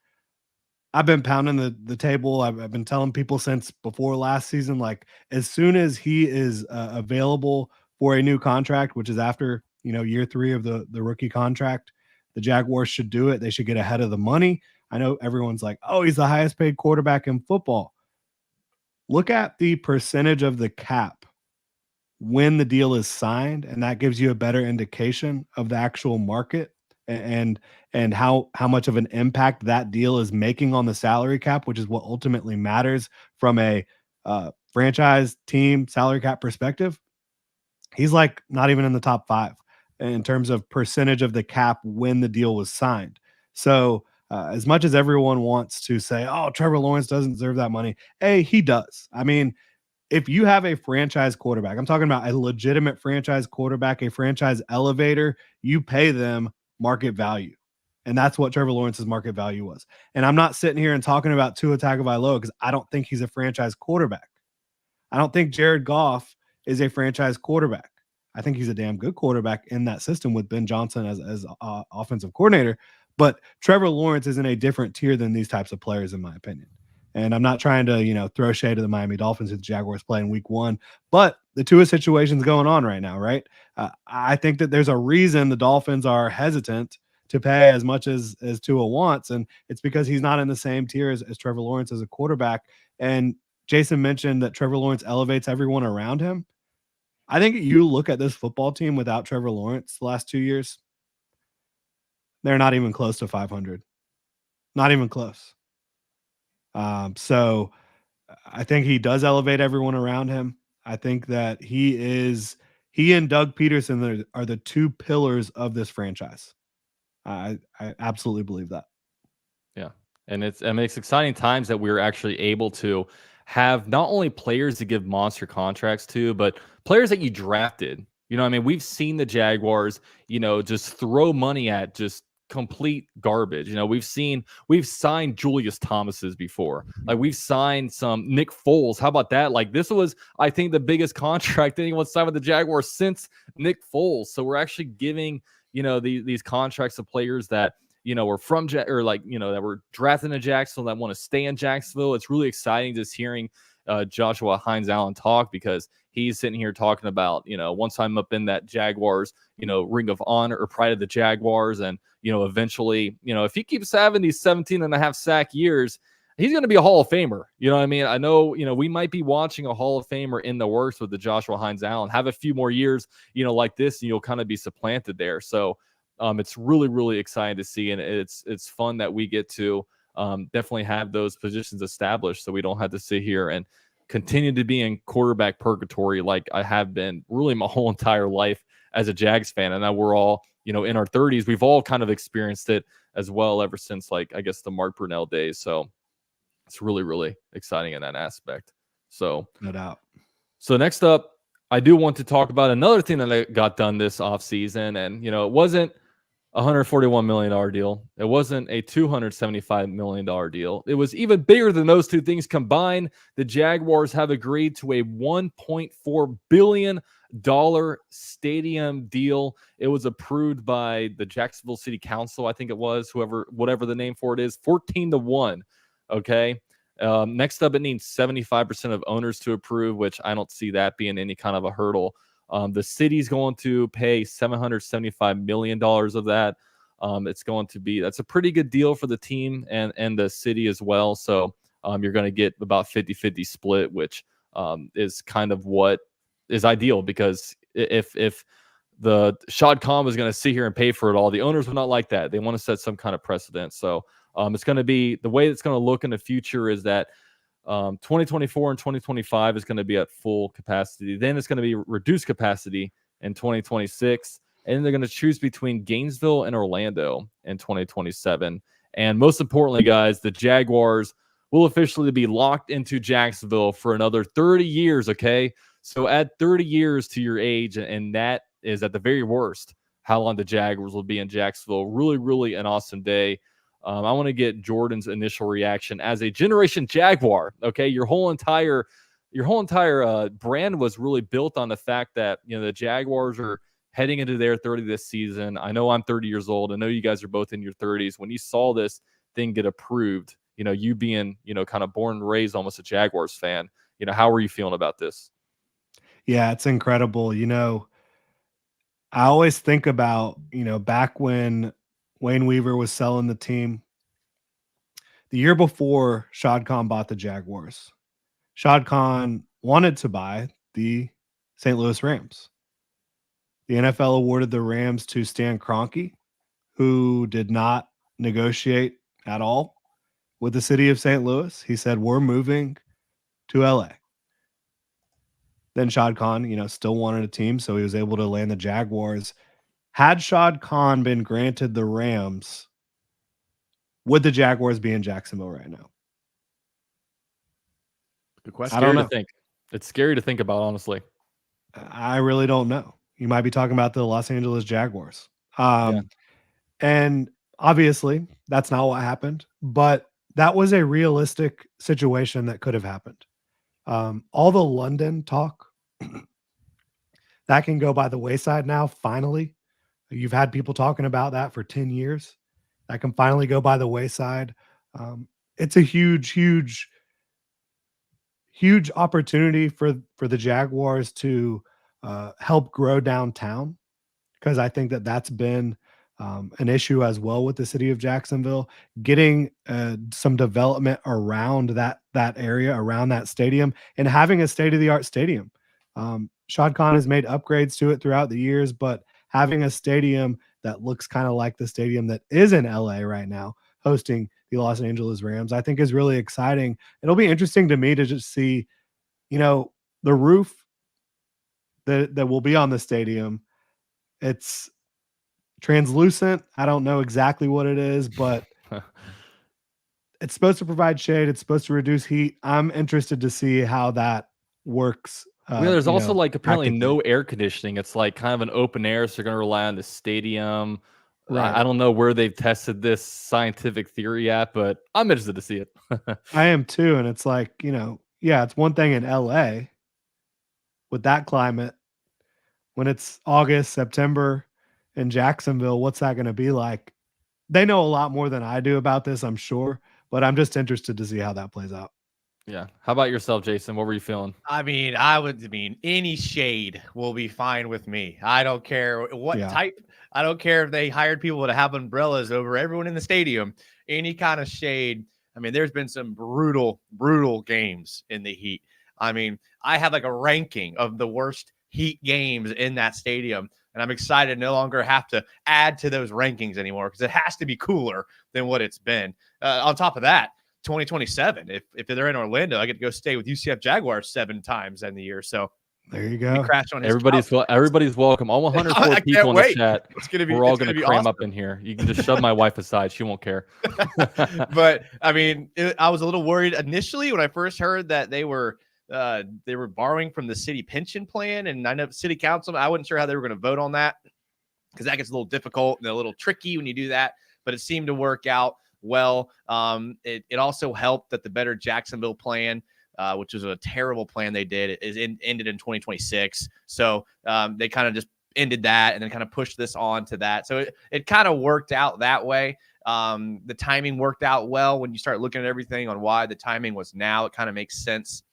I've been pounding the table. I've been telling people since before last season, like, as soon as he is available for a new contract, which is after, year 3 of the rookie contract, the Jaguars should do it. They should get ahead of the money. I know everyone's like, oh, he's the highest paid quarterback in football. Look at the percentage of the cap when the deal is signed, and that gives you a better indication of the actual market. and how much of an impact that deal is making on the salary cap, which is what ultimately matters from a franchise team salary cap perspective. He's like not even in the top 5 in terms of percentage of the cap when the deal was signed. So as much as everyone wants to say, oh, Trevor Lawrence doesn't deserve that money, he does. I mean, if you have a franchise quarterback, I'm talking about a legitimate franchise quarterback, a franchise elevator, you pay them market value. And that's what Trevor Lawrence's market value was. And I'm not sitting here and talking about Tua Tagovailoa because I don't think he's a franchise quarterback. I don't think Jared Goff is a franchise quarterback. I think he's a damn good quarterback in that system with Ben Johnson as offensive coordinator. But Trevor Lawrence is in a different tier than these types of players, in my opinion. And I'm not trying to, throw shade to the Miami Dolphins who the Jaguars play in week 1, but the Tua situation's going on right now, right? I think that there's a reason the Dolphins are hesitant to pay as much as Tua wants, and it's because he's not in the same tier as Trevor Lawrence as a quarterback. And Jason mentioned that Trevor Lawrence elevates everyone around him. I think you look at this football team without Trevor Lawrence the last 2 years, they're not even close to 500. Not even close. So I think he does elevate everyone around him. I think that he and Doug Peterson are the 2 pillars of this franchise. I absolutely believe that. Yeah. And it's exciting times that we're actually able to have not only players to give monster contracts to, but players that you drafted. We've seen the Jaguars, just throw money at just complete garbage. We've signed Julius Thomases before. Like we've signed some Nick Foles. How about that? Like this was, I think, the biggest contract anyone signed with the Jaguars since Nick Foles. So we're actually giving, these contracts to players that, were from that were drafted in Jacksonville that want to stay in Jacksonville. It's really exciting just hearing Joshua Hines Allen talk, because he's sitting here talking about, once I'm up in that Jaguars, ring of honor or pride of the Jaguars. And, eventually, if he keeps having these 17.5 sack years, he's going to be a Hall of Famer. I know, we might be watching a Hall of Famer in the works with the Joshua Hines Allen. Have a few more years, like this, and you'll kind of be supplanted there. So it's really, really exciting to see. And it's fun that we get to definitely have those positions established, so we don't have to sit here and continue to be in quarterback purgatory like I have been really my whole entire life as a Jags fan. And now we're all, in our 30s. We've all kind of experienced it as well ever since, like, I guess the Mark Brunell days. So it's really, really exciting in that aspect. So no doubt. So next up, I do want to talk about another thing that got done this offseason. And, it wasn't $141 million deal. It wasn't a $275 million deal. It was even bigger than those two things combined. The Jaguars have agreed to a $1.4 billion stadium deal. It was approved by the Jacksonville City Council, I think it was, whatever the name for it is, 14-1. Okay. Next up, it needs 75% of owners to approve, which I don't see that being any kind of a hurdle. The city's going to pay $775 million of that. That's a pretty good deal for the team and the city as well. So you're going to get about 50-50 split, which is kind of what is ideal, because if the Shad Khan was going to sit here and pay for it all, the owners would not like that. They want to set some kind of precedent. So it's going to be, the way it's going to look in the future is that 2024 and 2025 is going to be at full capacity. Then it's going to be reduced capacity in 2026. And then they're going to choose between Gainesville and Orlando in 2027. And most importantly, guys, the Jaguars will officially be locked into Jacksonville for another 30 years, okay? So add 30 years to your age, and that is at the very worst how long the Jaguars will be in Jacksonville. Really, really an awesome day. I want to get Jordan's initial reaction as a Generation Jaguar. Okay, your whole entire brand was really built on the fact that the Jaguars are heading into their 30 this season. I know I'm 30 years old. I know you guys are both in your 30s. When you saw this thing get approved, you being kind of born and raised almost a Jaguars fan, how are you feeling about this? Yeah, it's incredible. I always think about back when Wayne Weaver was selling the team. The year before Shad Khan bought the Jaguars, Shad Khan wanted to buy the St. Louis Rams. The NFL awarded the Rams to Stan Kroenke, who did not negotiate at all with the city of St. Louis. He said, we're moving to LA. Then Shad Khan, still wanted a team, so he was able to land the Jaguars. Had Shad Khan been granted the Rams, would the Jaguars be in Jacksonville right now? Good question. I don't know. To think. It's scary to think about, honestly. I really don't know. You might be talking about the Los Angeles Jaguars. And obviously, that's not what happened, but that was a realistic situation that could have happened. All the London talk, that can go by the wayside now, finally. You've had people talking about that for 10 years. That can finally go by the wayside. It's a huge opportunity for the Jaguars to help grow downtown, because I think that's been an issue as well with the city of Jacksonville, getting some development around that area, around that stadium, and having a state-of-the-art stadium. Shad Khan has made upgrades to it throughout the years, but having a stadium that looks kind of like the stadium that is in LA right now, hosting the Los Angeles Rams, I think is really exciting. It'll be interesting to me to just see, the roof that will be on the stadium. It's translucent. I don't know exactly what it is, but it's supposed to provide shade. It's supposed to reduce heat. I'm interested to see how that works. There's also apparently practically. no air conditioning. It's like kind of an open air, so you're going to rely on the stadium. Right. I don't know where they've tested this scientific theory at, but I'm interested to see it. I am too. And it's like, it's one thing in LA with that climate. When it's August, September in Jacksonville, what's that going to be like? They know a lot more than I do about this, I'm sure, but I'm just interested to see how that plays out. Yeah. How about yourself, Jason? What were you feeling? Any shade will be fine with me. I don't care what type. I don't care if they hired people to have umbrellas over everyone in the stadium. Any kind of shade. There's been some brutal games in the heat. I have like a ranking of the worst heat games in that stadium, and I'm excited to no longer have to add to those rankings anymore, because it has to be cooler than what it's been. On top of that, 2027, if they're in Orlando, I get to go stay with UCF Jaguars 7 times in the year. So there you go. Crash on everybody's welcome. All 104 people in the chat. We're all going to cram awesome. Up in here. You can just shove my wife aside. She won't care. But I was a little worried initially when I first heard that they were borrowing from the city pension plan, and I know city council. I wasn't sure how they were going to vote on that, because that gets a little difficult and a little tricky when you do that. But it seemed to work out well. It also helped that the Better Jacksonville plan, which was a terrible plan they did, ended in 2026. So they kind of just ended that and then kind of pushed this on to that. So it kind of worked out that way. The timing worked out well when you start looking at everything on why the timing was now. It kind of makes sense.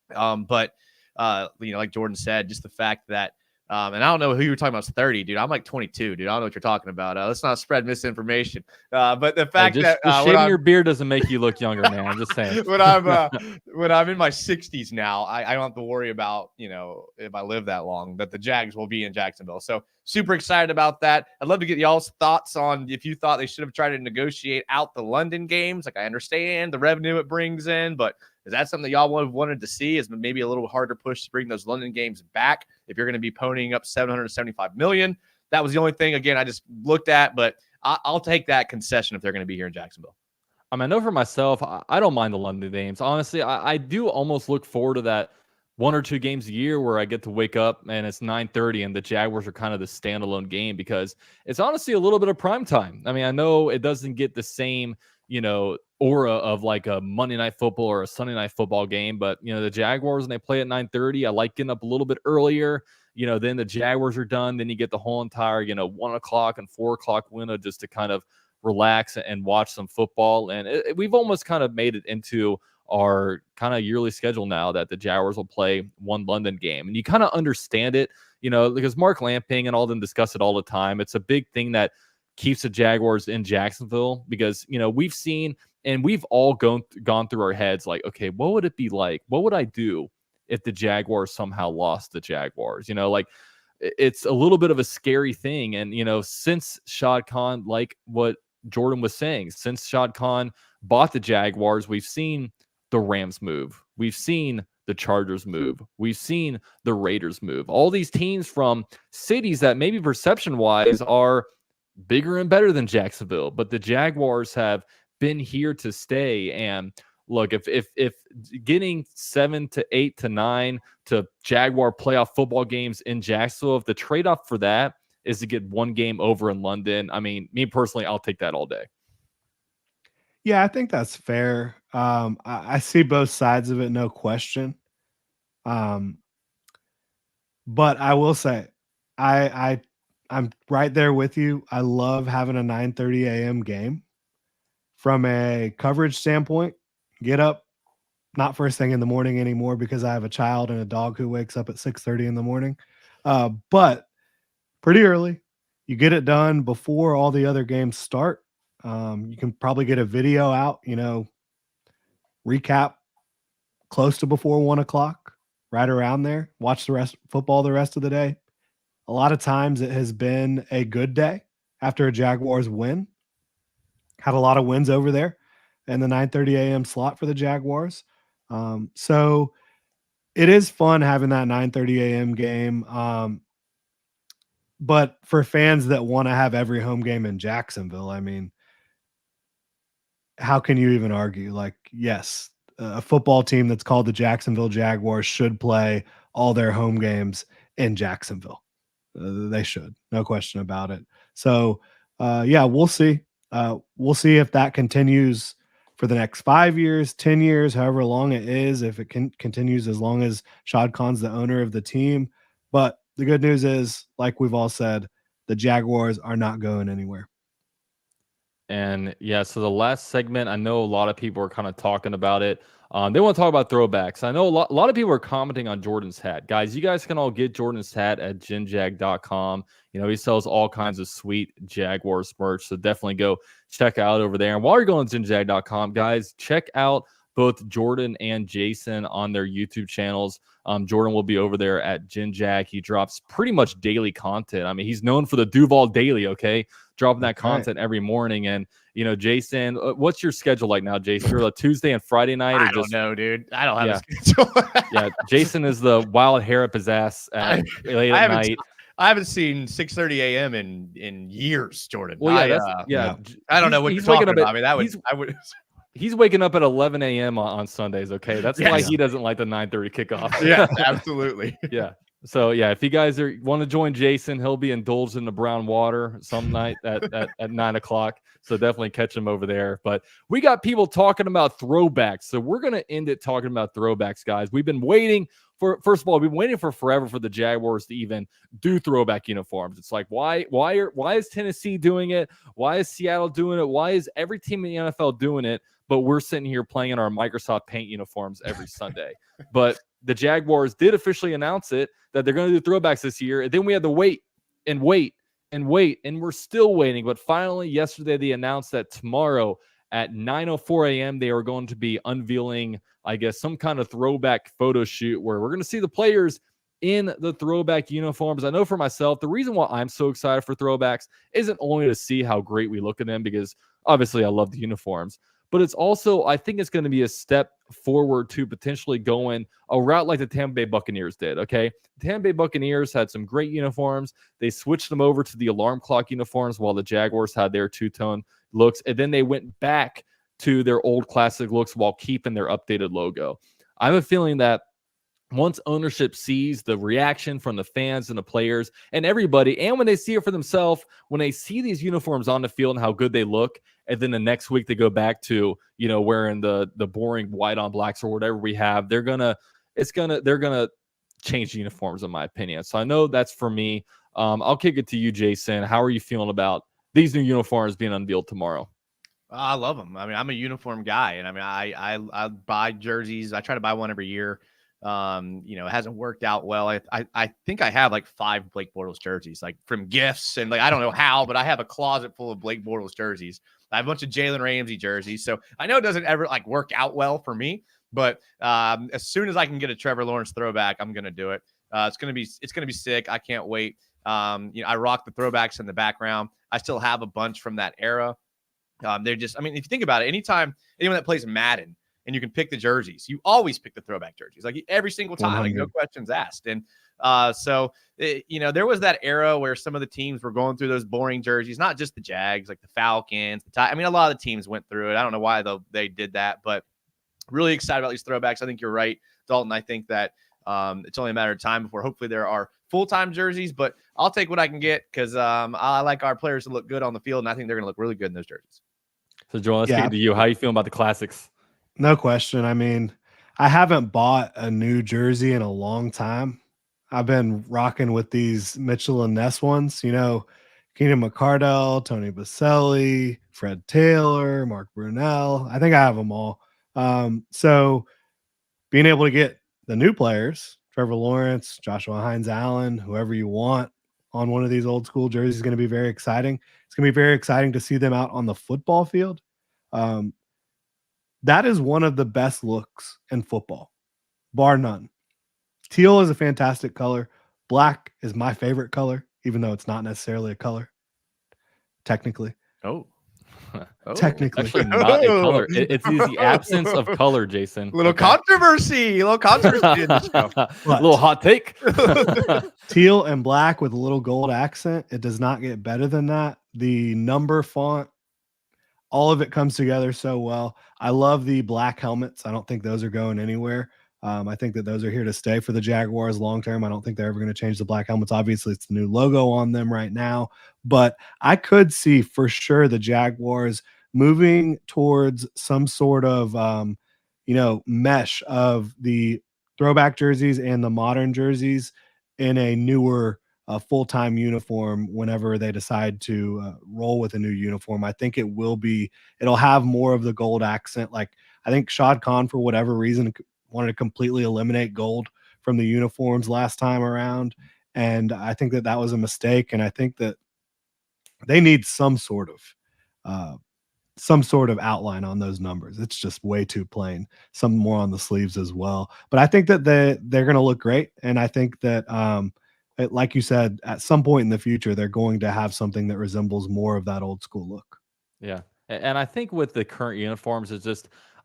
But like Jordan said, just the fact that, and I don't know who you were talking about is 30, dude. I'm like 22, dude. I don't know what you're talking about. Let's not spread misinformation. But the fact that shaving your beard doesn't make you look younger, man. I'm just saying. when I'm in my 60s now, I don't have to worry about, if I live that long, that the Jags will be in Jacksonville. So super excited about that. I'd love to get y'all's thoughts on if you thought they should have tried to negotiate out the London games. Like, I understand the revenue it brings in, but is that something that y'all would have wanted to see? Is maybe a little harder push to bring those London games back if you're going to be ponying up $775 million? That was the only thing, again, I just looked at, but I'll take that concession if they're going to be here in Jacksonville. I know for myself, I don't mind the London games. Honestly, I do almost look forward to that 1 or 2 games a year where I get to wake up and it's 9:30 and the Jaguars are kind of the standalone game, because it's honestly a little bit of prime time. I know it doesn't get the same, aura of like a Monday Night Football or a Sunday Night Football game, but the Jaguars, and they play at 9:30. I like getting up a little bit earlier. Then the Jaguars are done. Then you get the whole entire 1 o'clock and 4 o'clock window just to kind of relax and watch some football. And we've almost kind of made it into our kind of yearly schedule now that the Jaguars will play one London game, and you kind of understand it, because Mark Lamping and all of them discuss it all the time. It's a big thing that keeps the Jaguars in Jacksonville, because we've seen and we've all gone through our heads like, okay, what would it be like? What would I do if the Jaguars somehow lost the Jaguars? it's a little bit of a scary thing. And, since Shad Khan, like what Jordan was saying, since Shad Khan bought the Jaguars, we've seen the Rams move. We've seen the Chargers move. We've seen the Raiders move. All these teams from cities that maybe perception-wise are bigger and better than Jacksonville, but the Jaguars have been here to stay. And look, if getting 7 to 8 to 9 to Jaguar playoff football games in Jacksonville, if the trade-off for that is to get one game over in London, I mean, me personally, I'll take that all day. Yeah, I think that's fair. I see both sides of it, no question. But I will say, I'm right there with you. I love having a 9:30 a.m. game. From a coverage standpoint, get up not first thing in the morning anymore because I have a child and a dog who wakes up at 6:30 in the morning. But pretty early, you get it done before all the other games start. You can probably get a video out, recap close to before 1:00, right around there. Watch the rest football the rest of the day. A lot of times it has been a good day after a Jaguars win. Had a lot of wins over there in the 9:30 a.m. slot for the Jaguars. So it is fun having that 9:30 a.m. game. But for fans that want to have every home game in Jacksonville, I mean, how can you even argue? Like, yes, a football team that's called the Jacksonville Jaguars should play all their home games in Jacksonville. They should, no question about it. So, yeah, we'll see. We'll see if that continues for the next 5 years, 10 years, however long it is, if it continues as long as Shad Khan's the owner of the team. But the good news is, like we've all said, the Jaguars are not going anywhere. And yeah, so the last segment, I know a lot of people are kind of talking about it. They want to talk about throwbacks. I know a lot of people are commenting on Jordan's hat. Guys, you guys can all get Jordan's hat at ginjag.com. He sells all kinds of sweet Jaguars merch, so definitely go check out over there. And while you're going to ginjag.com, guys, check out both Jordan and Jason on their YouTube channels. Jordan will be over there at Ginjag. He drops pretty much daily content. I mean, he's known for the Duval Daily, okay? Dropping that content every morning. And, Jason, what's your schedule like now, Jason? You're a Tuesday and Friday night? I don't know, dude. I don't have a schedule. Yeah, Jason is the wild hair up his ass late at night. I haven't seen 6:30 a.m. in years, Jordan. Well, yeah, I don't know what you're talking about. I mean, he's waking up at 11 a.m. on Sundays, okay? That's why he doesn't like the 9:30 kickoff. Yeah, absolutely. Yeah. So, yeah, if you guys want to join Jason, he'll be indulged in the brown water some night at 9 o'clock. So definitely catch him over there. But we got people talking about throwbacks. So we're going to end it talking about throwbacks, guys. We've been waiting for, first of all, we've been waiting for forever for the Jaguars to even do throwback uniforms. It's like, why is Tennessee doing it? Why is Seattle doing it? Why is every team in the NFL doing it? But we're sitting here playing in our Microsoft Paint uniforms every Sunday. But the Jaguars did officially announce it, that they're going to do throwbacks this year. And then we had to wait, and we're still waiting. But finally, yesterday, they announced that tomorrow at 9:04 a.m., they are going to be unveiling, I guess, some kind of throwback photo shoot where we're going to see the players in the throwback uniforms. I know for myself, the reason why I'm so excited for throwbacks isn't only to see how great we look in them, because obviously I love the uniforms, but it's also, I think it's going to be a step forward to potentially going a route like the Tampa Bay Buccaneers did, okay? The Tampa Bay Buccaneers had some great uniforms. They switched them over to the alarm clock uniforms while the Jaguars had their two-tone looks, and then they went back to their old classic looks while keeping their updated logo. I have a feeling that once ownership sees the reaction from the fans and the players and everybody, and when they see it for themselves, when they see these uniforms on the field and how good they look, and then the next week they go back to, wearing the boring white on blacks or whatever we have, they're gonna change the uniforms, in my opinion. So I know that's for me. I'll kick it to you, Jason. How are you feeling about these new uniforms being unveiled tomorrow? I love them. I mean, I'm a uniform guy, and I mean, I buy jerseys. I try to buy one every year. It hasn't worked out well. I think I have like 5 Blake Bortles jerseys, like from gifts, and like I don't know how, but I have a closet full of Blake Bortles jerseys. I have a bunch of Jalen Ramsey jerseys, so I know it doesn't ever like work out well for me. But as soon as I can get a Trevor Lawrence throwback, I'm gonna do it. It's gonna be sick. I can't wait. I rock the throwbacks in the background. I still have a bunch from that era. They're just, I mean, if you think about it, anytime anyone that plays Madden and you can pick the jerseys, you always pick the throwback jerseys, like every single time, like no questions asked. And there was that era where some of the teams were going through those boring jerseys, not just the Jags, like the Falcons, I mean, a lot of the teams went through it. I don't know why they did that, but really excited about these throwbacks. I think you're right, Dalton. I think that it's only a matter of time before hopefully there are full-time jerseys, but I'll take what I can get because I like our players to look good on the field, and I think they're going to look really good in those jerseys. So, Joel, let's get to you. How are you feeling about the classics? No question. I mean, I haven't bought a new jersey in a long time. I've been rocking with these Mitchell and Ness ones, Keenan McCardell, Tony Baselli, Fred Taylor, Mark Brunell. I think I have them all. So being able to get the new players, Trevor Lawrence, Joshua Hines-Allen, whoever you want on one of these old school jerseys is going to be very exciting. It's going to be very exciting to see them out on the football field. That is one of the best looks in football, bar none. Teal is a fantastic color. Black is my favorite color, even though it's not necessarily a color, technically. Technically. Actually not a color. It's the absence of color, Jason. Controversy. A little controversy in this show. A little hot take. Teal and black with a little gold accent. It does not get better than that. The number font, all of it comes together so well. I love the black helmets. I don't think those are going anywhere. I think that those are here to stay for the Jaguars long term. I don't think they're ever going to change the black helmets. Obviously, it's the new logo on them right now, but I could see for sure the Jaguars moving towards some sort of mesh of the throwback jerseys and the modern jerseys in a newer full-time uniform whenever they decide to roll with a new uniform. I think it'll have more of the gold accent. Like, I think Shad Khan, for whatever reason, wanted to completely eliminate gold from the uniforms last time around. And I think that was a mistake. And I think that they need some sort of outline on those numbers. It's just way too plain. Some more on the sleeves as well. But I think that they're going to look great. And I think that, like you said, at some point in the future, they're going to have something that resembles more of that old school look. Yeah. And I think with the current uniforms,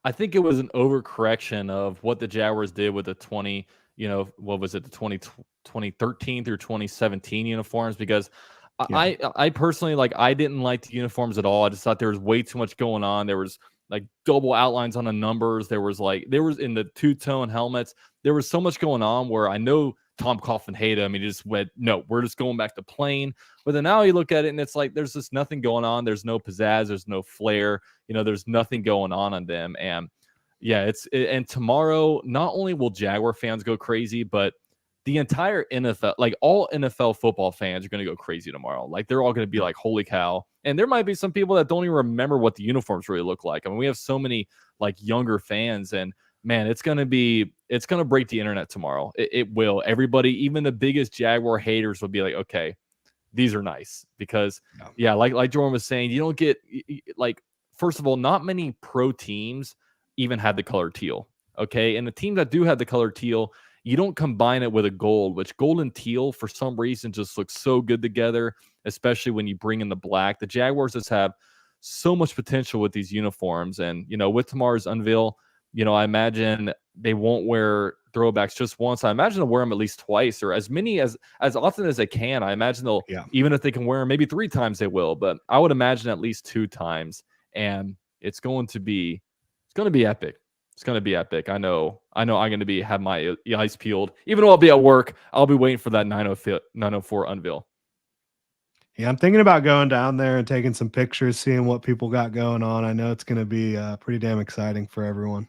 I think it was an overcorrection of what the Jaguars did with the 2013 through 2017 uniforms, because I personally, I didn't like the uniforms at all. I just thought there was way too much going on. There was like double outlines on the numbers. There was in the two-tone helmets. There was so much going on where I know Tom Coughlin hated him. He just went, no, we're just going back to plain. But then now you look at it and it's like there's just nothing going on. There's no pizzazz. There's no flair. There's nothing going on them. And yeah, and tomorrow, not only will Jaguar fans go crazy, but the entire NFL, like all NFL football fans, are going to go crazy tomorrow. Like, they're all going to be like, holy cow. And there might be some people that don't even remember what the uniforms really look like. I mean, we have so many like younger fans, and man, it's going to break the internet tomorrow. It will. Everybody, even the biggest Jaguar haters, will be like, okay, these are nice. Because like Jordan was saying, you don't get, like, first of all, not many pro teams even have the color teal. Okay. And the teams that do have the color teal, you don't combine it with a gold, which gold and teal for some reason just looks so good together, especially when you bring in the black. The Jaguars just have so much potential with these uniforms. And, with tomorrow's unveil, I imagine they won't wear throwbacks just once. I imagine they'll wear them at least twice, or as many as often as they can. I imagine they'll, even if they can wear them maybe 3 times, they will. But I would imagine at least 2 times. And it's going to be epic. It's going to be epic. I know I'm going to have my eyes peeled. Even though I'll be at work, I'll be waiting for that 904 unveil. Yeah, I'm thinking about going down there and taking some pictures, seeing what people got going on. I know it's going to be pretty damn exciting for everyone.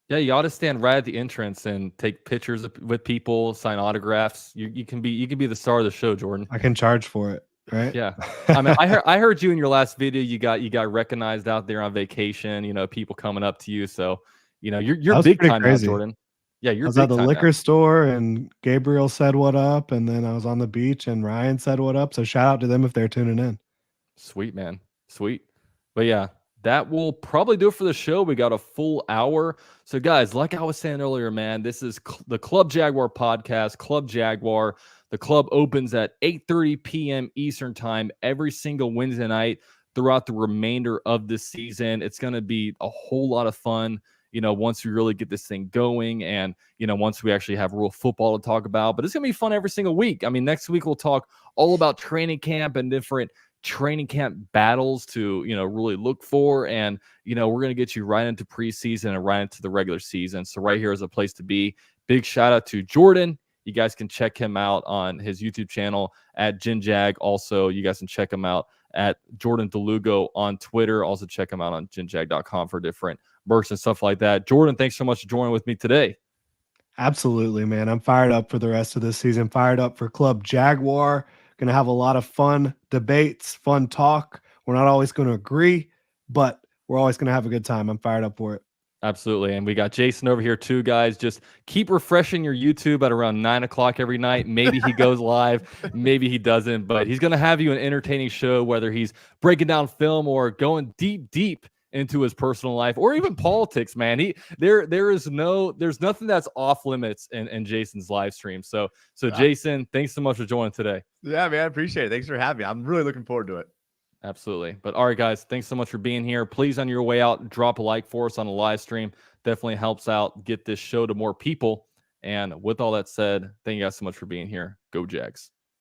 Yeah, you ought to stand right at the entrance and take pictures with people, sign autographs. You can be the star of the show, Jordan. I can charge for it, right? Yeah. I mean, I heard you in your last video. You got recognized out there on vacation. People coming up to you. So you're big time now, Jordan. Yeah, you're. I was at the liquor store, and Gabriel said what up, and then I was on the beach, and Ryan said what up. So shout out to them if they're tuning in. Sweet, man. Sweet. But yeah, that will probably do it for the show. We got a full hour. So, guys, like I was saying earlier, man, this is the Club Jaguar podcast, Club Jaguar. The club opens at 8:30 p.m. Eastern time every single Wednesday night throughout the remainder of the season. It's going to be a whole lot of fun, once we really get this thing going and, once we actually have real football to talk about. But it's going to be fun every single week. I mean, next week we'll talk all about training camp and different training camp battles to really look for, and we're going to get you right into preseason and right into the regular season. So right here is a place to be. Big shout out to Jordan. You guys can check him out on his YouTube channel at GenJag. Also, you guys can check him out at Jordan DeLugo on Twitter. Also check him out on genjag.com for different merch and stuff like that. Jordan, thanks so much for joining with me today. Absolutely, man. I'm fired up for the rest of this season. Fired up for Club Jaguar. Going to have a lot of fun debates, fun talk. We're not always going to agree, but we're always going to have a good time. I'm fired up for it. Absolutely. And we got Jason over here too, guys. Just keep refreshing your YouTube at around 9 o'clock every night. Maybe he goes live, maybe he doesn't, but he's going to have you an entertaining show, whether he's breaking down film or going deep into his personal life or even politics, man. There's nothing that's off limits in Jason's live stream. So Jason, thanks so much for joining today. Yeah, man, I appreciate it. Thanks for having me. I'm really looking forward to it. Absolutely. But all right, guys, thanks so much for being here. Please, on your way out, drop a like for us on the live stream. Definitely helps out get this show to more people. And with all that said, thank you guys so much for being here. Go Jags.